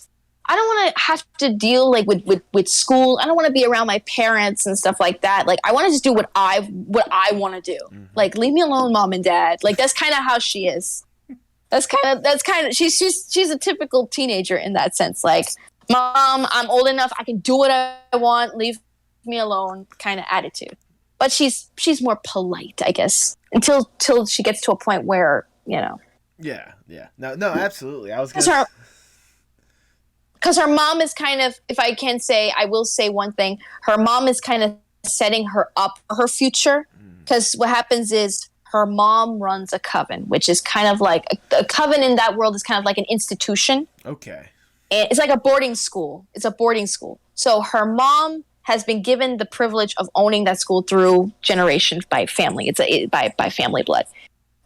I don't want to have to deal like with school. I don't want to be around my parents and stuff like that. Like, I want to just do what I want to do. Like, leave me alone, mom and dad. Like, that's kind of how she is. That's kind of she's a typical teenager in that sense. Like, mom, I'm old enough, I can do what I want, leave me alone kind of attitude. But she's more polite, I guess, until she gets to a point where, Yeah. No, absolutely. I was gonna. Because her mom is kind of, if I can say, I will say one thing. Her mom is kind of setting her up for her future. Because what happens is, her mom runs a coven, which is kind of like a coven in that world is kind of like an institution. Okay. And it's like a boarding school. It's a boarding school. So her mom has been given the privilege of owning that school through generations by family. By family blood.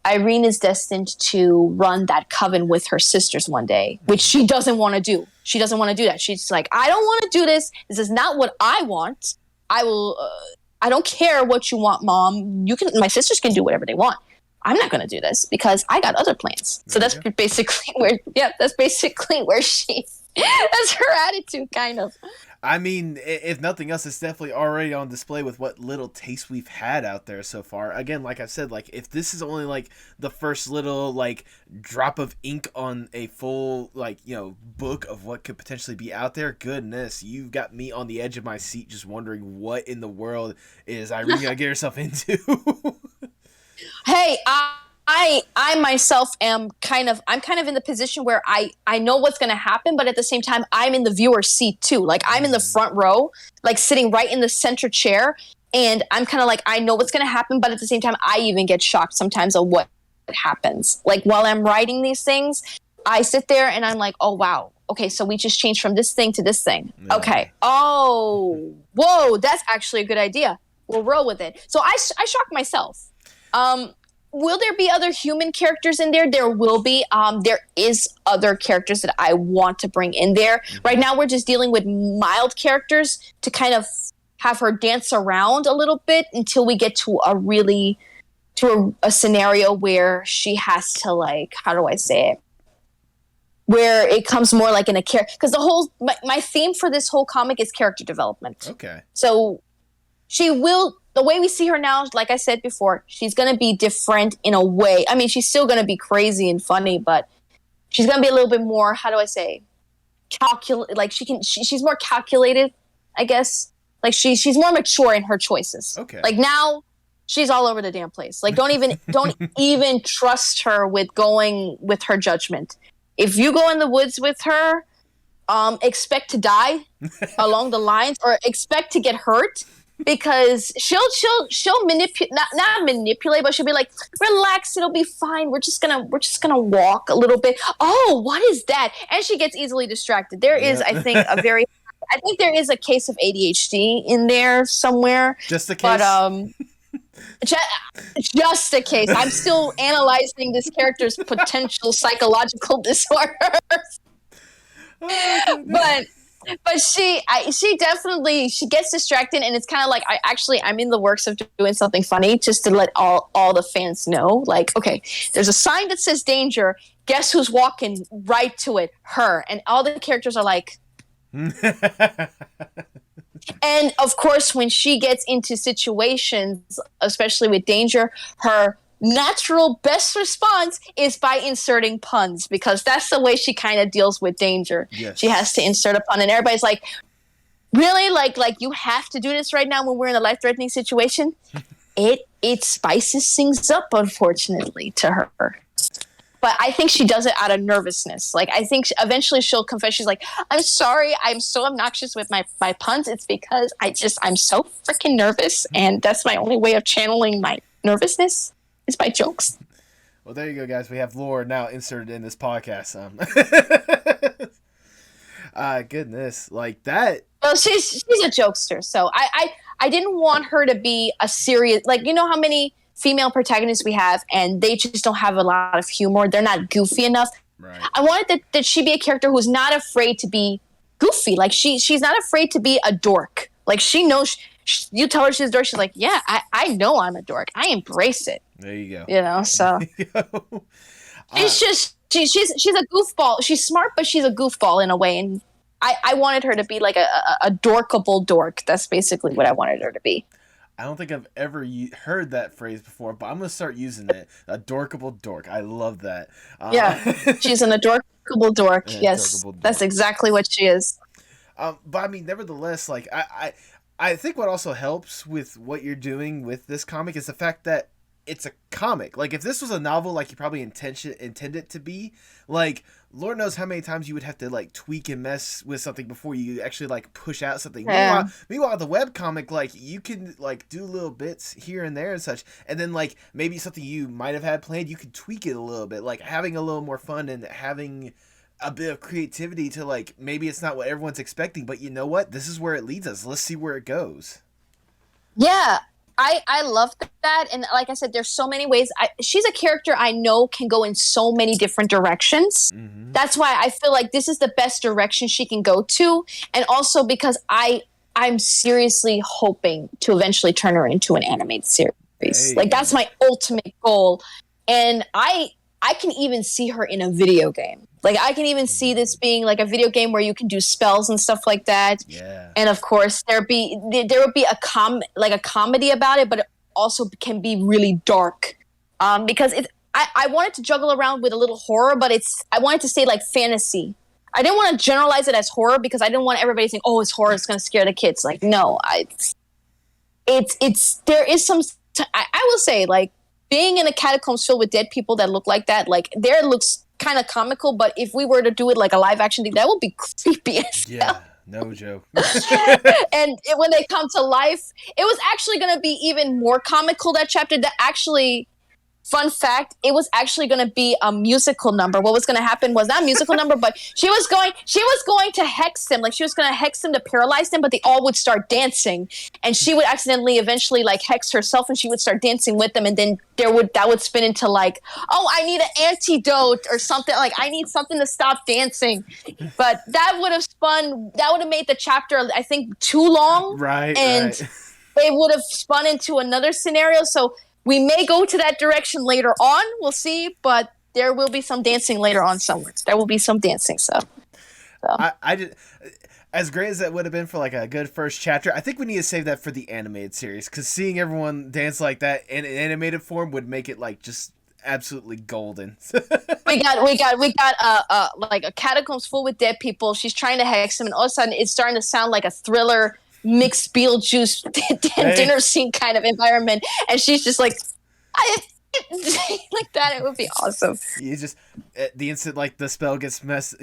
Irene is destined to run that coven with her sisters one day, which she doesn't want to do. She doesn't want to do that. She's like, I don't want to do this. This is not what I want. I don't care what you want, Mom. My sisters can do whatever they want. I'm not going to do this because I got other plans. So that's basically where that's her attitude, kind of. I mean, if nothing else, it's definitely already on display with what little taste we've had out there so far. Again, like I said, like, if this is only like the first little like drop of ink on a full book of what could potentially be out there, goodness, you've got me on the edge of my seat just wondering what in the world is Irene gonna get herself into. Hey, I myself am kind of in the position where I know what's going to happen, but at the same time, I'm in the viewer's seat too. Like, I'm in the front row, like sitting right in the center chair. And I'm kind of like, I know what's going to happen, but at the same time, I even get shocked sometimes of what happens. Like, while I'm writing these things, I sit there and I'm like, oh, wow. Okay, so we just changed from this thing to this thing. Yeah. Okay. Oh, whoa, that's actually a good idea. We'll roll with it. So I shock myself. Will there be other human characters in there? There will be. There is other characters that I want to bring in there. Right now, we're just dealing with mild characters to kind of have her dance around a little bit until we get to a scenario where she has to, like, how do I say it? where it comes more like in a character, because my theme for this whole comic is character development. Okay. So the way we see her now, like I said before, she's going to be different in a way. I mean, she's still going to be crazy and funny, but she's going to be a little bit more, how do I say, like she's more calculated, I guess. Like she's more mature in her choices. Okay. Like now she's all over the damn place. Like don't even trust her with going with her judgment. If you go in the woods with her, expect to die along the lines, or expect to get hurt, because she'll manipulate, not manipulate, but she'll be like, relax, it'll be fine. We're just gonna walk a little bit. Oh, what is that? And she gets easily distracted. There is, I think, I think there is a case of ADHD in there somewhere. Just a case. But just a case. I'm still analyzing this character's potential psychological disorders. But she definitely gets distracted, and it's kind of like I'm in the works of doing something funny just to let all the fans know, like, okay, there's a sign that says danger. Guess who's walking right to it? Her. And all the characters are like. And of course, when she gets into situations, especially with danger, her natural best response is by inserting puns, because that's the way she kind of deals with danger. Yes. She has to insert a pun, and everybody's like, really? Like you have to do this right now when we're in a life-threatening situation? It spices things up, unfortunately, to her. But I think she does it out of nervousness. Like, I think eventually she'll confess. She's like, I'm sorry, I'm so obnoxious with my puns. It's because I'm so freaking nervous, and that's my only way of channeling my nervousness is by jokes. Well, there you go, guys. We have lore now inserted in this podcast. Goodness, like that. Well, she's a jokester, so I didn't want her to be a serious, like, you know how many female protagonists we have, and they just don't have a lot of humor. They're not goofy enough. Right. I wanted that she be a character who's not afraid to be goofy. Like she's not afraid to be a dork. Like she knows. You tell her she's a dork, she's like, yeah, I know I'm a dork. I embrace it. There you go. You know, so it's just she's a goofball. She's smart, but she's a goofball in a way. And I wanted her to be like a dorkable dork. That's basically what I wanted her to be. I don't think I've ever heard that phrase before, but I'm going to start using it. A dorkable dork. I love that. Yeah, she's an adorkable dork. Yes, dork. That's exactly what she is. But I mean, nevertheless, like I think what also helps with what you're doing with this comic is the fact that it's a comic. Like, if this was a novel, like you probably intend it to be, like, Lord knows how many times you would have to, like, tweak and mess with something before you actually, like, push out something. Yeah. Meanwhile, the webcomic, like, you can, like, do little bits here and there and such, and then, like, maybe something you might have had planned, you could tweak it a little bit, like, having a little more fun and having a bit of creativity to, like, maybe it's not what everyone's expecting, but you know what? This is where it leads us. Let's see where it goes. Yeah. I love that, and like I said, there's so many ways. She's a character I know can go in so many different directions. Mm-hmm. That's why I feel like this is the best direction she can go to, and also because I'm seriously hoping to eventually turn her into an animated series. Hey. Like, that's my ultimate goal, and I can even see her in a video game. Like, I can even see this being like a video game where you can do spells and stuff like that. Yeah. And of course, there would be a comedy about it, but it also can be really dark. Because I wanted to juggle around with a little horror, but I wanted to say like fantasy. I didn't want to generalize it as horror because I didn't want everybody saying, "Oh, it's horror, it's going to scare the kids." Like, no, there is some. I will say, like, being in a catacombs filled with dead people that look like that, like, there looks kind of comical, but if we were to do it like a live action thing, that would be creepy as hell. Yeah, no joke. And when they come to life, it was actually going to be even more comical, that chapter. That actually, fun fact, it was actually going to be a musical number. What was going to happen was not a musical number, but she was going to hex them. Like, she was going to hex them to paralyze them, but they all would start dancing, and she would accidentally eventually like hex herself, and she would start dancing with them, and then that would spin into like, oh, I need an antidote or something. Like, I need something to stop dancing. But that would have made the chapter, I think, too long. Right. And it would have spun into another scenario. So we may go to that direction later on. We'll see. But there will be some dancing later on somewhere. There will be some dancing. So. I just, as great as that would have been for like a good first chapter, I think we need to save that for the animated series, because seeing everyone dance like that in an animated form would make it like just absolutely golden. we got like a catacombs full with dead people. She's trying to hex him, and all of a sudden it's starting to sound like a thriller mixed Beetlejuice dinner scene kind of environment, and she's just like, like that. It would be awesome. You just the instant like the spell gets messed,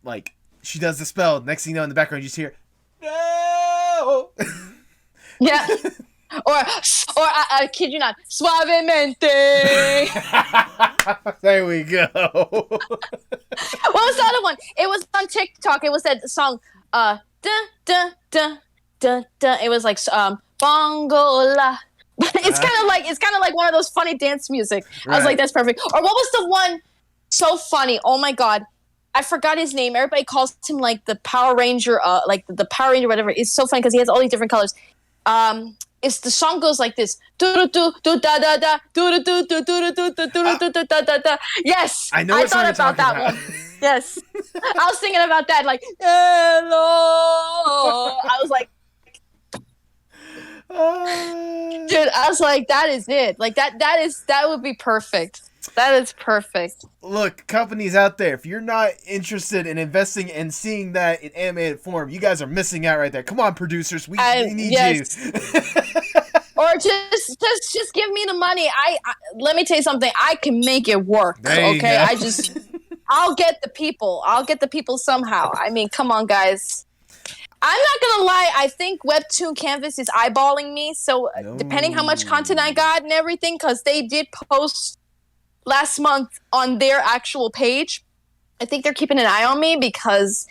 like she does the spell. Next thing you know, in the background, you just hear, no. Yeah. Or I kid you not, suavemente. There we go. What was the other one? It was on TikTok. It was that song, da da da da da. It was like bongola. It's kind of like one of those funny dance music. Right. I was like, that's perfect. Or what was the one so funny? Oh my god, I forgot his name. Everybody calls him like the Power Ranger, like the Power Ranger, whatever. It's so funny because he has all these different colors. It's the song goes like this. Do do do da da da do do do do do do do do da da da. Yes, I know. I thought about that one. Yes, I was thinking about that. Like, hello. I was like, dude, I was like, that is it. Like that would be perfect. That is perfect. Look, companies out there, if you're not interested in investing and seeing that in animated form, you guys are missing out right there. Come on, producers, we need you. Or just give me the money. I let me tell you something. I can make it work. Okay, I'll get the people. I'll get the people somehow. I mean, come on, guys. I'm not gonna lie. I think Webtoon Canvas is eyeballing me. So depending how much content I got and everything, because they did post last month on their actual page, I think they're keeping an eye on me, because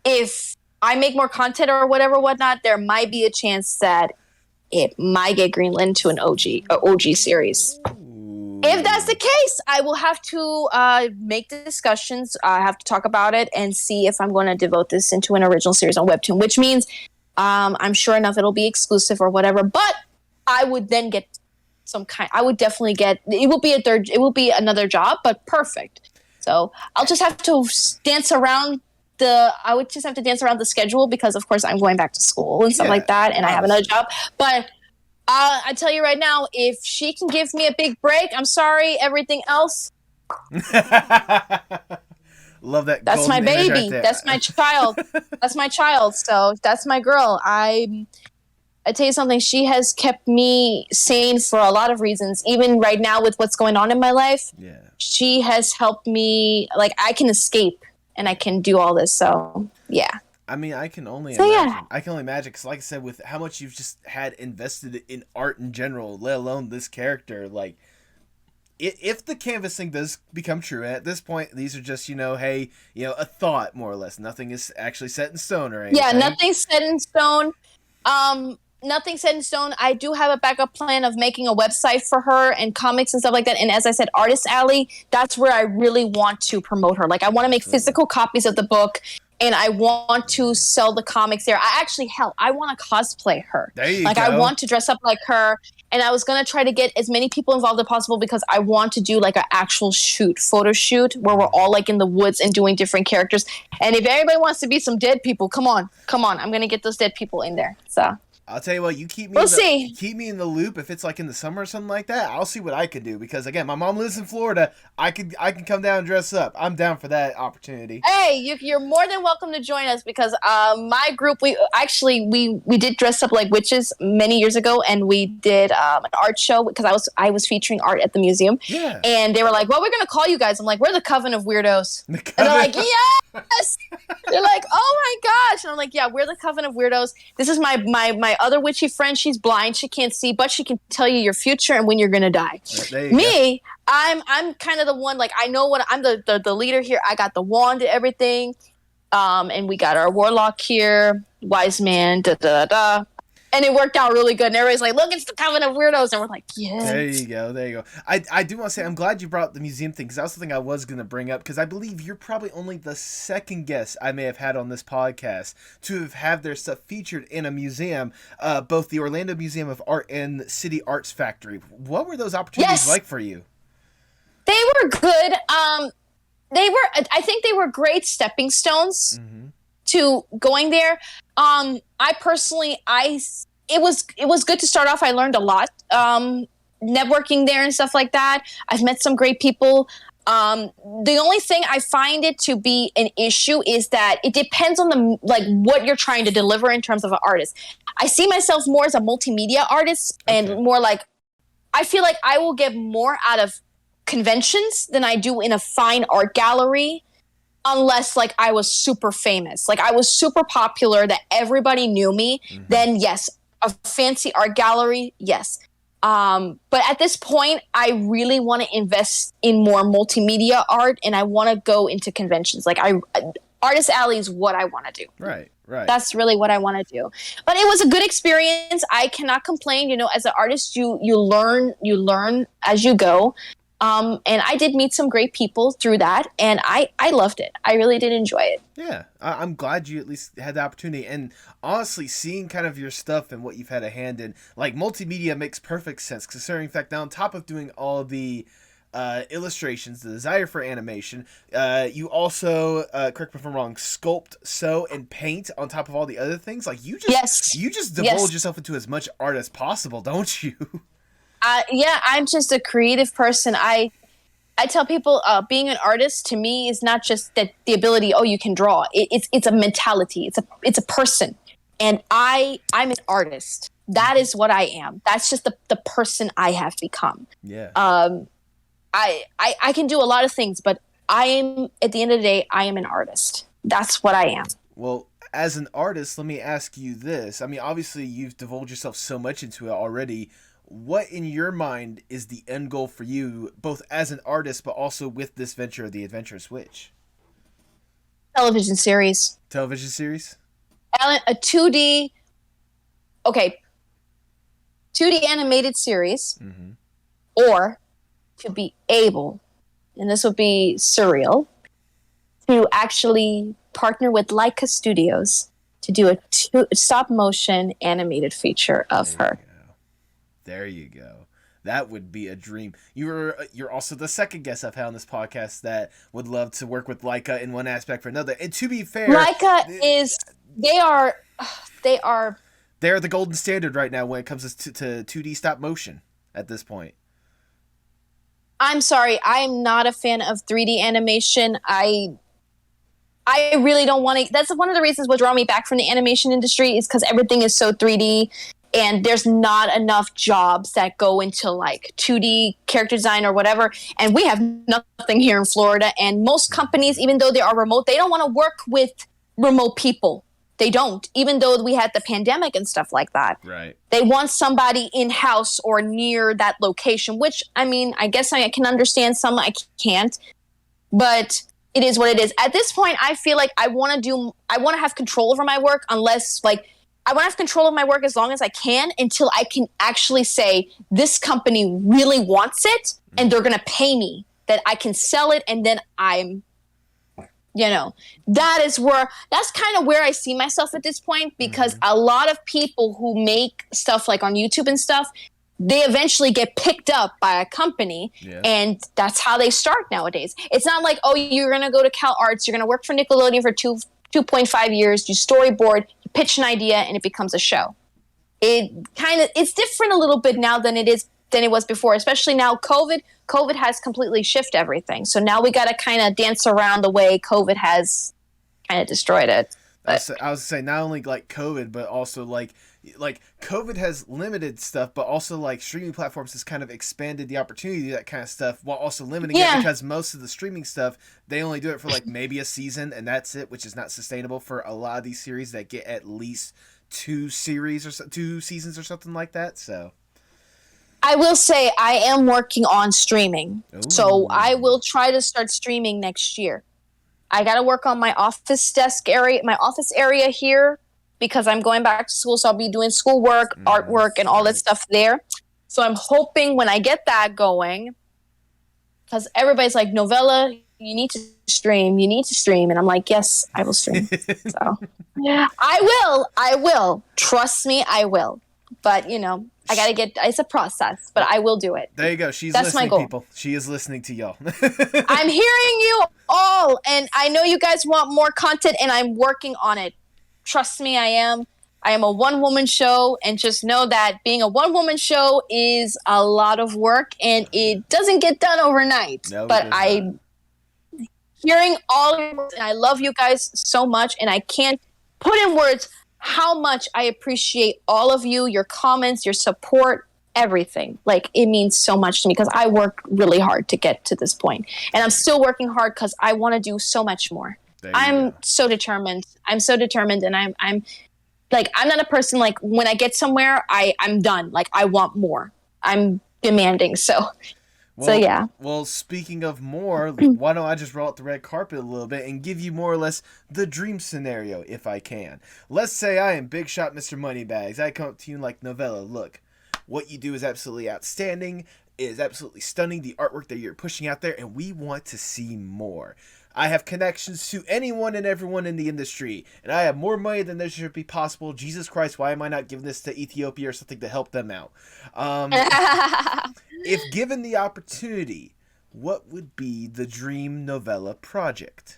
if I make more content or whatnot, there might be a chance that it might get greenlit to an OG series. Ooh. If that's the case, I will have to make the discussions. I have to talk about it and see if I'm going to devote this into an original series on Webtoon, which means I'm sure enough it'll be exclusive or whatever. But I would then get I would definitely get, it will be another job, but perfect. So I'll just have to dance around the schedule, because of course I'm going back to school and stuff like that, and I have another job. But I tell you right now, if she can give me a big break, I'm sorry, everything else. Love that. That's my baby. Right, that's my child. That's my child. So that's my girl. I tell you something, she has kept me sane for a lot of reasons. Even right now with what's going on in my life, she has helped me, like, I can escape and I can do all this. So, yeah. I mean, I can only imagine. I can only imagine, because like I said, with how much you've just had invested in art in general, let alone this character, like, if the canvassing does become true, and at this point, these are just, a thought, more or less. Nothing is actually set in stone or anything. Yeah, nothing's set in stone. Nothing set in stone. I do have a backup plan of making a website for her and comics and stuff like that. And as I said, Artist Alley, that's where I really want to promote her. Like, I want to make physical copies of the book, and I want to sell the comics there. I want to cosplay her. There you go. I want to dress up like her. And I was going to try to get as many people involved as possible, because I want to do like an actual photo shoot, where we're all like in the woods and doing different characters. And if anybody wants to be some dead people, come on. I'm going to get those dead people in there. So I'll tell you what, you keep me in the loop. If it's like in the summer or something like that, I'll see what I can do, because again, my mom lives in Florida. I can come down and dress up. I'm down for that opportunity. Hey, you're more than welcome to join us, because my group, we did dress up like witches many years ago, and we did an art show, because I was featuring art at the museum. Yeah. And they were like, "Well, we're gonna call you guys." I'm like, "We're the Coven of Weirdos." And they're like, "Yes." They're like, "Oh my gosh!" And I'm like, "Yeah, we're the Coven of Weirdos. This is my other witchy friend. She's blind. She can't see, but she can tell you your future and when you're gonna die." Me, go. I'm kind of the one, like, I know what I'm the leader here. I got the wand and everything, and we got our warlock here, wise man, da da da. And it worked out really good. And everybody's like, "Look, it's the Coven of Weirdos." And we're like, "Yeah." There you go. I do want to say, I'm glad you brought up the museum thing, because that was something I was going to bring up, because I believe you're probably only the second guest I may have had on this podcast to have had their stuff featured in a museum, both the Orlando Museum of Art and City Arts Factory. What were those opportunities like for you? They were good. I think they were great stepping stones to going there. I personally, it was good to start off. I learned a lot, networking there and stuff like that. I've met some great people. The only thing I find it to be an issue is that it depends on what you're trying to deliver in terms of an artist. I see myself more as a multimedia artist and more like, I feel like I will get more out of conventions than I do in a fine art gallery, unless like I was super famous, like I was super popular that everybody knew me. Then yes, a fancy art gallery, yes. But at this point, I really want to invest in more multimedia art, and I want to go into conventions. Like Artist Alley is what I want to do. Right. That's really what I want to do. But it was a good experience. I cannot complain. You know, as an artist, you learn as you go. And I did meet some great people through that, and I loved it. I really did enjoy it. Yeah, I'm glad you at least had the opportunity. And honestly, seeing kind of your stuff and what you've had a hand in, like multimedia makes perfect sense, considering the fact that on top of doing all the illustrations, the desire for animation, you also, correct me if I'm wrong, sculpt, sew, and paint on top of all the other things. Like you just divulge yourself into as much art as possible, don't you? Yeah, I'm just a creative person. I tell people being an artist to me is not just that the ability, you can draw. It's a mentality. It's a person. And I'm an artist. That is what I am. That's just the person I have become. Yeah. I can do a lot of things, but I am, at the end of the day, I am an artist. That's what I am. Well, as an artist, let me ask you this. I mean, obviously you've divulged yourself so much into it already. What in your mind is the end goal for you, both as an artist, but also with this venture, The Adventurous Witch? Television series. Television series? A 2D animated series, or to be able, and this would be surreal, to actually partner with Leica Studios to do a stop motion animated feature of her. There you go. That would be a dream. You're also the second guest I've had on this podcast that would love to work with Leica in one aspect or another. And to be fair, Leica they're the golden standard right now when it comes to 2D stop motion at this point. I'm sorry, I'm not a fan of 3D animation. I really don't want to. That's one of the reasons what draw me back from the animation industry is because everything is so 3D. And there's not enough jobs that go into like 2D character design or whatever. And we have nothing here in Florida. And most companies, even though they are remote, they don't want to work with remote people. They don't, even though we had the pandemic and stuff like that. Right. They want somebody in-house or near that location, which, I mean, I guess I can understand some, I can't. But it is what it is. At this point, I feel like I want to have control over my work unless like, I want to have control of my work as long as I can until I can actually say this company really wants it and they're going to pay me that I can sell it. And then that's kind of where I see myself at this point, because a lot of people who make stuff like on YouTube and stuff, they eventually get picked up by a company and that's how they start nowadays. It's not like, you're going to go to Cal Arts, you're going to work for Nickelodeon for 2.5 years, you storyboard, you pitch an idea, and it becomes a show. It's different a little bit now than it was before, especially now COVID has completely shifted everything. So now we got to kind of dance around the way COVID has kind of destroyed it. But I was saying not only like COVID, but also like COVID has limited stuff, but also like streaming platforms has kind of expanded the opportunity to do that kind of stuff while also limiting it, because most of the streaming stuff, they only do it for like maybe a season and that's it, which is not sustainable for a lot of these series that get at least 2 seasons or something like that. So I will say I am working on streaming. Ooh. So I will try to start streaming next year. I got to work on my office area here, because I'm going back to school. So I'll be doing schoolwork, artwork, and all that stuff there. So I'm hoping when I get that going, because everybody's like, Novella, you need to stream. And I'm like, yes, I will stream. So yeah, I will. Trust me, I will. But, you know, I got to it's a process, but I will do it. There you go. She's That's listening, my goal. people. She is listening to y'all. I'm hearing you all, and I know you guys want more content, and I'm working on it. Trust me, I am. I am a one-woman show, and just know that being a one-woman show is a lot of work, and it doesn't get done overnight. No, but I'm hearing all your words, and I love you guys so much, and I can't put in words how much I appreciate all of you, your comments, your support, everything. Like, it means so much to me because I worked really hard to get to this point, and I'm still working hard because I want to do so much more. I'm so determined. I'm so determined, and I'm like, I'm not a person like when I get somewhere, I'm done. Like, I want more. I'm demanding. So yeah. Well, speaking of more, why don't I just roll out the red carpet a little bit and give you more or less the dream scenario, if I can. Let's say I am Big Shot Mr. Moneybags. I come up to you like, Novella, look, what you do is absolutely outstanding, is absolutely stunning, the artwork that you're pushing out there, and we want to see more. I have connections to anyone and everyone in the industry, and I have more money than there should be possible. Jesus Christ, why am I not giving this to Ethiopia or something to help them out? If given the opportunity, what would be the dream Novella project?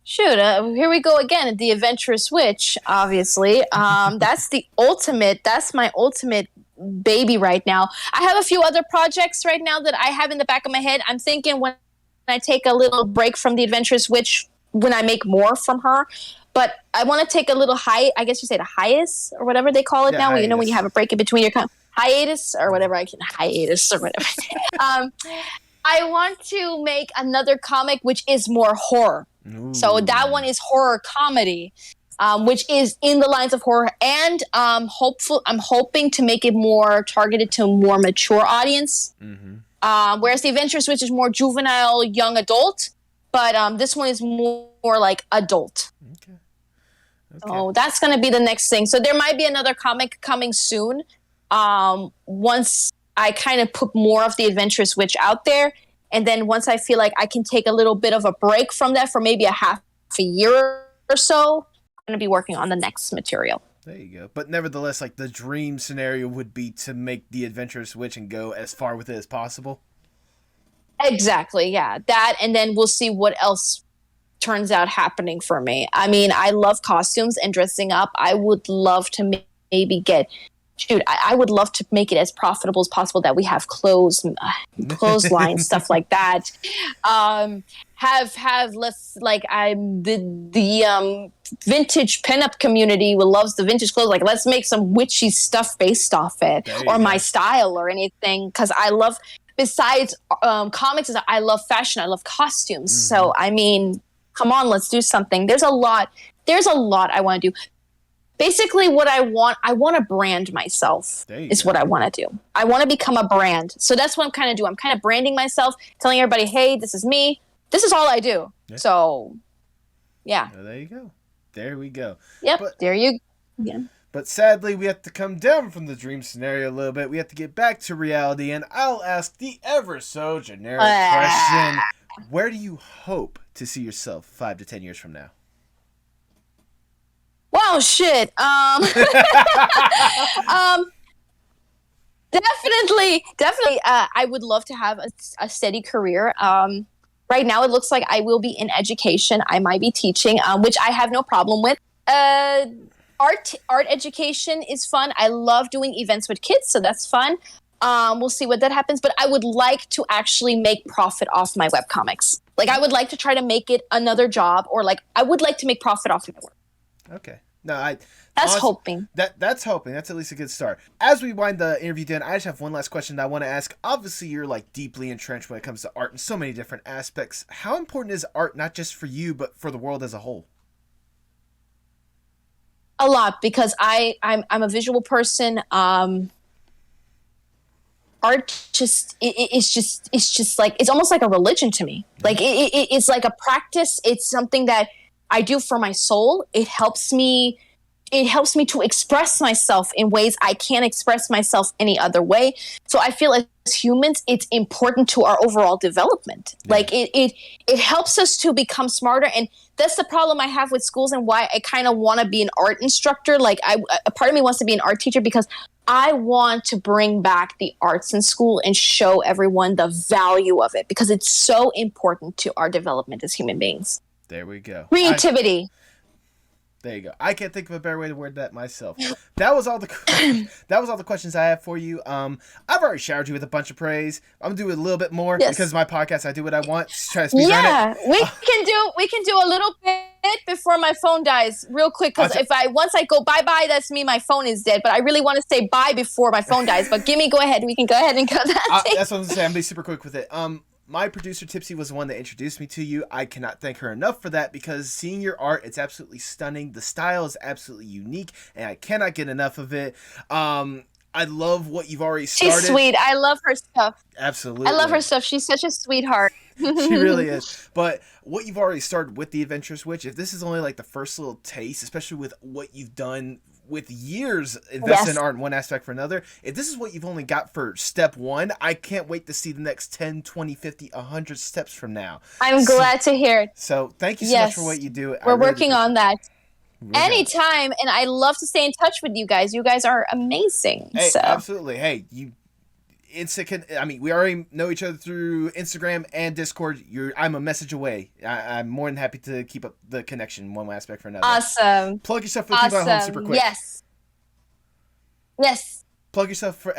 Shoot, here we go again. The Adventurous Witch, obviously. That's my ultimate baby right now. I have a few other projects right now that I have in the back of my head. I'm thinking when I take a little break from the Adventurous Witch, when I make more from her. But I want to take a little I guess you say the hiatus or whatever they call it now. Hiatus. You know, when you have a break in between your hiatus or whatever. Hiatus or whatever. I want to make another comic which is more horror. Ooh. So that one is horror comedy. Which is in the lines of horror, and I'm hoping to make it more targeted to a more mature audience. Mm-hmm. Whereas the Adventurous Witch is more juvenile, young adult, but this one is more like adult. Okay. So that's going to be the next thing. So there might be another comic coming soon. Once I kind of put more of the Adventurous Witch out there, and then once I feel like I can take a little bit of a break from that for maybe a year or so, going to be working on the next material. There you go. But nevertheless, like, the dream scenario would be to make the Adventurous Witch and go as far with it as possible. Exactly, yeah. That, and then we'll see what else turns out happening for me. I mean, I love costumes and dressing up. I would love to maybe I would love to make it as profitable as possible, that we have clothesline, stuff like that. Have less, like, I'm the vintage pinup community who loves the vintage clothes. Like, let's make some witchy stuff based off it, or my style or anything. Because I love, besides comics, I love fashion. I love costumes. Mm-hmm. So, I mean, come on, let's do something. There's a lot I want to do. Basically, what I want to brand myself is what I want to do. I want to become a brand. So that's what I'm kind of doing. I'm kind of branding myself, telling everybody, hey, this is me. This is all I do. Yeah. So, yeah. Well, there you go. There we go. Yep, there you go. But sadly, we have to come down from the dream scenario a little bit. We have to get back to reality, and I'll ask the ever so generic question. Where do you hope to see yourself 5 to 10 years from now? Wow, shit. Definitely. I would love to have a steady career. Right now, it looks like I will be in education. I might be teaching, which I have no problem with. Art education is fun. I love doing events with kids, so that's fun. We'll see what that happens. But I would like to actually make profit off my webcomics. Like, I would like to try to make it another job, or like I would like to make profit off my work. Okay. No, that's hoping. That's hoping. That's at least a good start. As we wind the interview down, I just have one last question that I want to ask. Obviously, you're like deeply entrenched when it comes to art in so many different aspects. How important is art, not just for you, but for the world as a whole? A lot, because I'm a visual person. Art it's just like, it's almost like a religion to me. Like it's like a practice. It's something that I do for my soul. It helps me it helps me to express myself in ways I can't express myself any other way. So I feel as humans, it's important to our overall development. Yeah. Like it helps us to become smarter. And that's the problem I have with schools and why I kind of want to be an art instructor. Like a part of me wants to be an art teacher because I want to bring back the arts in school and show everyone the value of it because it's so important to our development as human beings. There we go. Creativity. There you go. I can't think of a better way to word that myself. That was all the questions I have for you. I've already showered you with a bunch of praise. I'm gonna do a little bit more because of my podcast. I do what I want. Try to speed run it. We can do a little bit before my phone dies, real quick. Because once I go bye, that's me. My phone is dead. But I really want to say bye before my phone dies. But go ahead. We can go ahead and go that. That's what I'm gonna say. I'm gonna be super quick with it. My producer, Tipsy, was the one that introduced me to you. I cannot thank her enough for that because seeing your art, it's absolutely stunning. The style is absolutely unique, and I cannot get enough of it. I love what you've already started. She's sweet. I love her stuff. Absolutely. I love her stuff. She's such a sweetheart. She really is. But what you've already started with the Adventurous Witch, if this is only like the first little taste, especially with what you've done with years invested in art in one aspect for another, if this is what you've only got for step one, I can't wait to see the next 10, 20, 50, 100 steps from now. I'm glad to hear it. So thank you so much for what you do. We're working on that. Anytime, and I love to stay in touch with you guys. You guys are amazing. Hey, absolutely. Hey, we already know each other through Instagram and Discord. I'm a message away. I'm more than happy to keep up the connection one aspect for another. Awesome. Plug yourself for the people at home super quick. Yes. Plug yourself for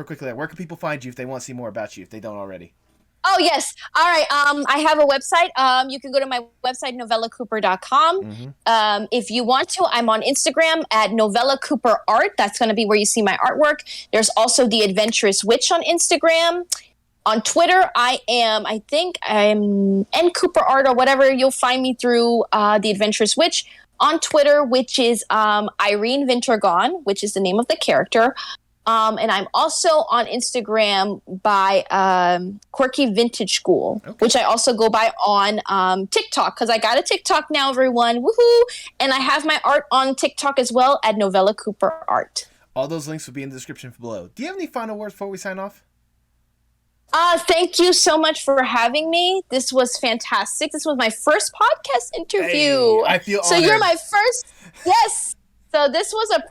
quickly. Where can people find you if they want to see more about you, if they don't already? Oh, yes. All right. I have a website. You can go to my website, novellacooper.com. Mm-hmm. If you want to, I'm on Instagram at Novella Cooper Art. That's going to be where you see my artwork. There's also the Adventurous Witch on Instagram. On Twitter, I think I'm N Cooper Art or whatever. You'll find me through the Adventurous Witch on Twitter, which is Irene Vintergon, which is the name of the character. And I'm also on Instagram by Quirky Vintage School, which I also go by on TikTok because I got a TikTok now, everyone. Woohoo! And I have my art on TikTok as well at Novella Cooper Art. All those links will be in the description below. Do you have any final words before we sign off? Thank you so much for having me. This was fantastic. This was my first podcast interview. Hey, I feel honored. So you're my first. Yes. So this was a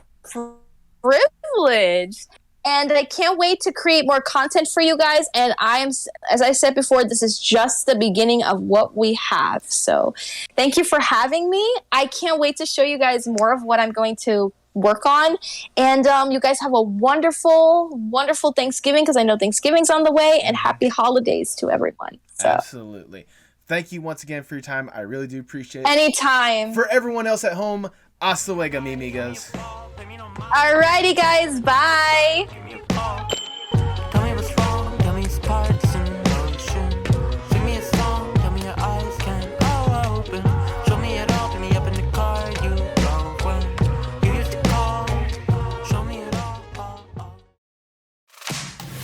privilege. And I can't wait to create more content for you guys. And as I said before, this is just the beginning of what we have. So thank you for having me. I can't wait to show you guys more of what I'm going to work on. And you guys have a wonderful, wonderful Thanksgiving because I know Thanksgiving's on the way. And happy holidays to everyone. So. Absolutely. Thank you once again for your time. I really do appreciate it. Anytime. For everyone else at home, hasta luego, mi amigos. Alrighty, guys. Bye. Tell me what's wrong. Tell me sparks in motion. Sing me a song. Tell me your eyes can't go open. Show me it all. Pick me up in the car. You drove when you used to call. Show me it all.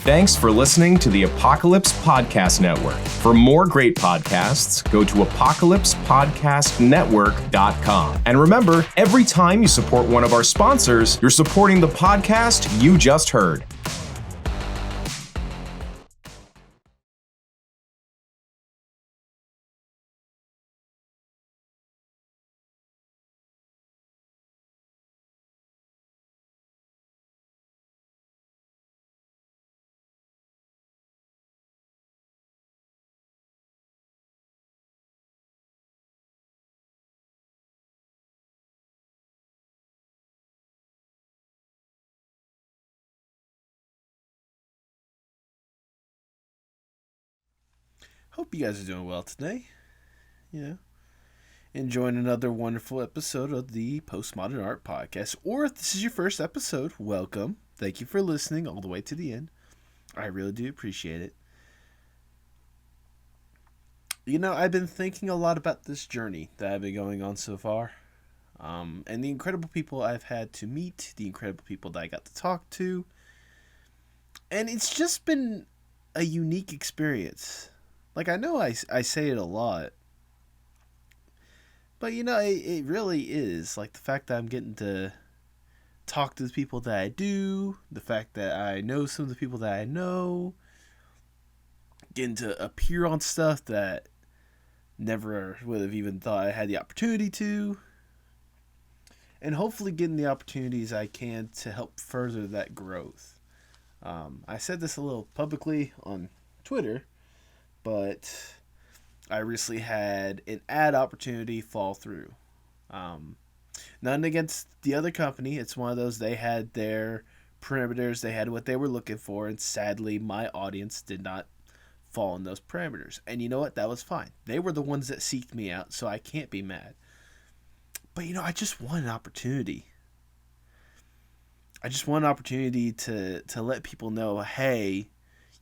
Thanks for listening to the Apocalypse Podcast Network. For more great podcasts, go to apocalypsepodcastnetwork.com. And remember, every time you support one of our sponsors, you're supporting the podcast you just heard. Hope you guys are doing well today. Enjoying another wonderful episode of the Postmodern Art Podcast. Or if this is your first episode, welcome. Thank you for listening all the way to the end. I really do appreciate it. I've been thinking a lot about this journey that I've been going on so far. And the incredible people I've had to meet, the incredible people that I got to talk to. And it's just been a unique experience. Like, I know I say it a lot, But it really is like the fact that I'm getting to talk to the people that I do, the fact that I know some of the people that I know, getting to appear on stuff that never would have even thought I had the opportunity to, and hopefully getting the opportunities I can to help further that growth. I said this a little publicly on Twitter, but I recently had an ad opportunity fall through. Nothing against the other company. It's one of those, they had their parameters, they had what they were looking for, and sadly my audience did not fall in those parameters. And you know what? That was fine. They were the ones that seeked me out, so I can't be mad. But I just want an opportunity. I just want an opportunity to let people know, hey,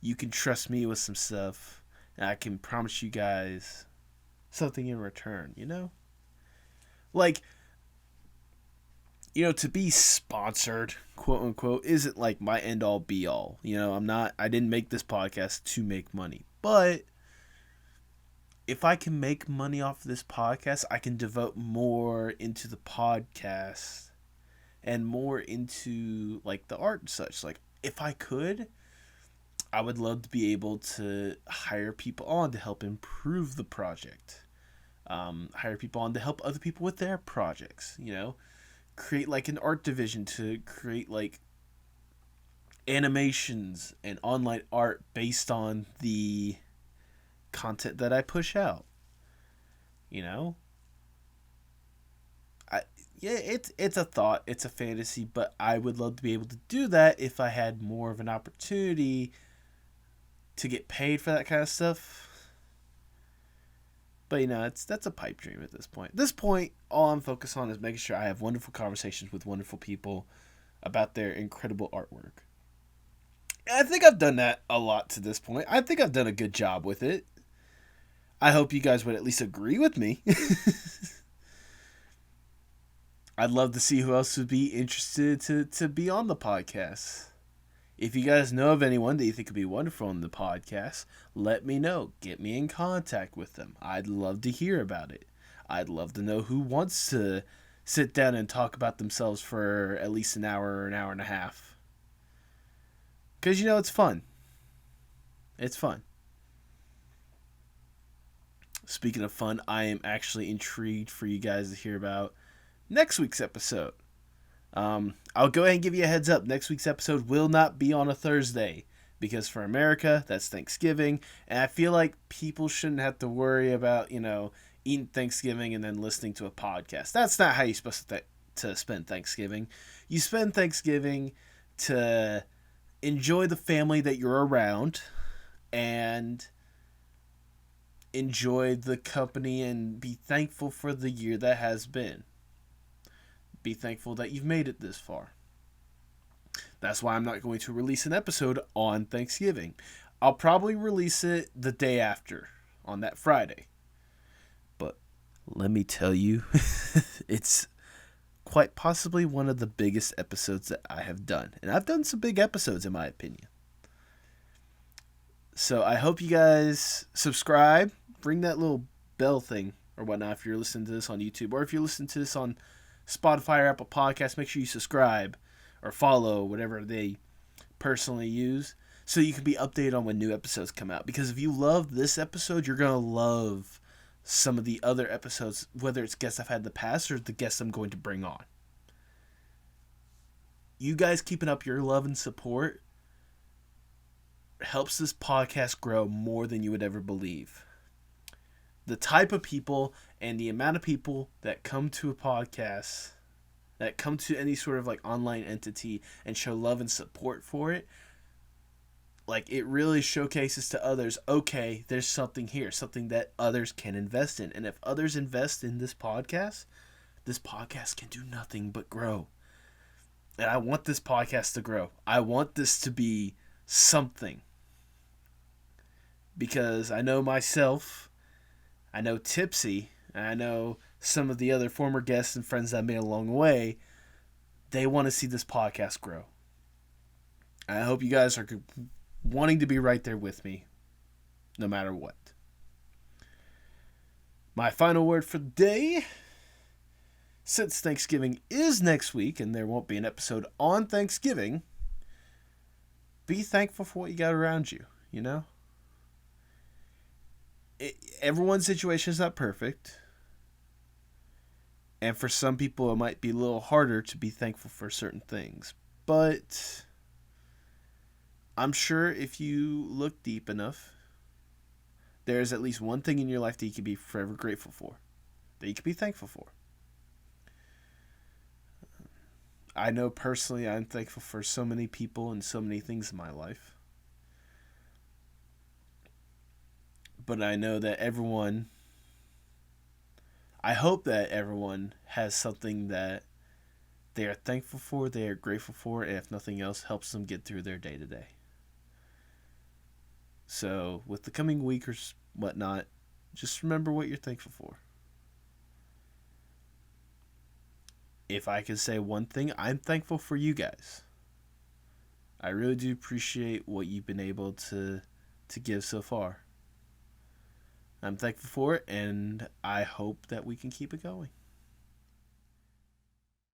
you can trust me with some stuff, and I can promise you guys something in return, Like, to be sponsored, quote unquote, isn't like my end all be all. I didn't make this podcast to make money. But if I can make money off of this podcast, I can devote more into the podcast and more into like the art and such. Like, if I could, I would love to be able to hire people on to help improve the project. Hire people on to help other people with their projects, create like an art division to create like animations and online art based on the content that I push out. It's a thought, it's a fantasy, but I would love to be able to do that if I had more of an opportunity to get paid for that kind of stuff. But that's a pipe dream at this point. At this point, all I'm focused on is making sure I have wonderful conversations with wonderful people about their incredible artwork. And I think I've done that a lot to this point. I think I've done a good job with it. I hope you guys would at least agree with me. I'd love to see who else would be interested to be on the podcast. If you guys know of anyone that you think would be wonderful on the podcast, let me know. Get me in contact with them. I'd love to hear about it. I'd love to know who wants to sit down and talk about themselves for at least an hour or an hour and a half. Because, it's fun. It's fun. Speaking of fun, I am actually intrigued for you guys to hear about next week's episode. I'll go ahead and give you a heads up. Next week's episode will not be on a Thursday because for America, that's Thanksgiving. And I feel like people shouldn't have to worry about, eating Thanksgiving and then listening to a podcast. That's not how you're supposed to spend Thanksgiving. You spend Thanksgiving to enjoy the family that you're around and enjoy the company and be thankful for the year that has been. Be thankful that you've made it this far. That's why I'm not going to release an episode on Thanksgiving. I'll probably release it the day after, on that Friday. But let me tell you, it's quite possibly one of the biggest episodes that I have done. And I've done some big episodes in my opinion. So I hope you guys subscribe. Ring that little bell thing or whatnot if you're listening to this on YouTube. Or if you're listening to this on Spotify or Apple Podcasts, make sure you subscribe or follow whatever they personally use so you can be updated on when new episodes come out. Because if you love this episode, you're going to love some of the other episodes, whether it's guests I've had in the past or the guests I'm going to bring on. You guys keeping up your love and support helps this podcast grow more than you would ever believe. The type of people and the amount of people that come to a podcast, that come to any sort of like online entity and show love and support for it, like it really showcases to others, okay, there's something here, something that others can invest in. And if others invest in this podcast can do nothing but grow. And I want this podcast to grow. I want this to be something. Because I know myself, I know Tipsy, and I know some of the other former guests and friends that I've made along the way, they want to see this podcast grow. And I hope you guys are wanting to be right there with me, no matter what. My final word for the day since Thanksgiving is next week and there won't be an episode on Thanksgiving, be thankful for what you got around you, you know? Everyone's situation is not perfect. And for some people, it might be a little harder to be thankful for certain things. But I'm sure if you look deep enough, there's at least one thing in your life that you can be forever grateful for, that you can be thankful for. I know personally I'm thankful for so many people and so many things in my life. But I know that I hope that everyone has something that they are thankful for, they are grateful for, and if nothing else, helps them get through their day to day. So, with the coming week or whatnot, just remember what you're thankful for. If I can say one thing, I'm thankful for you guys. I really do appreciate what you've been able to give so far. I'm thankful for it, and I hope that we can keep it going.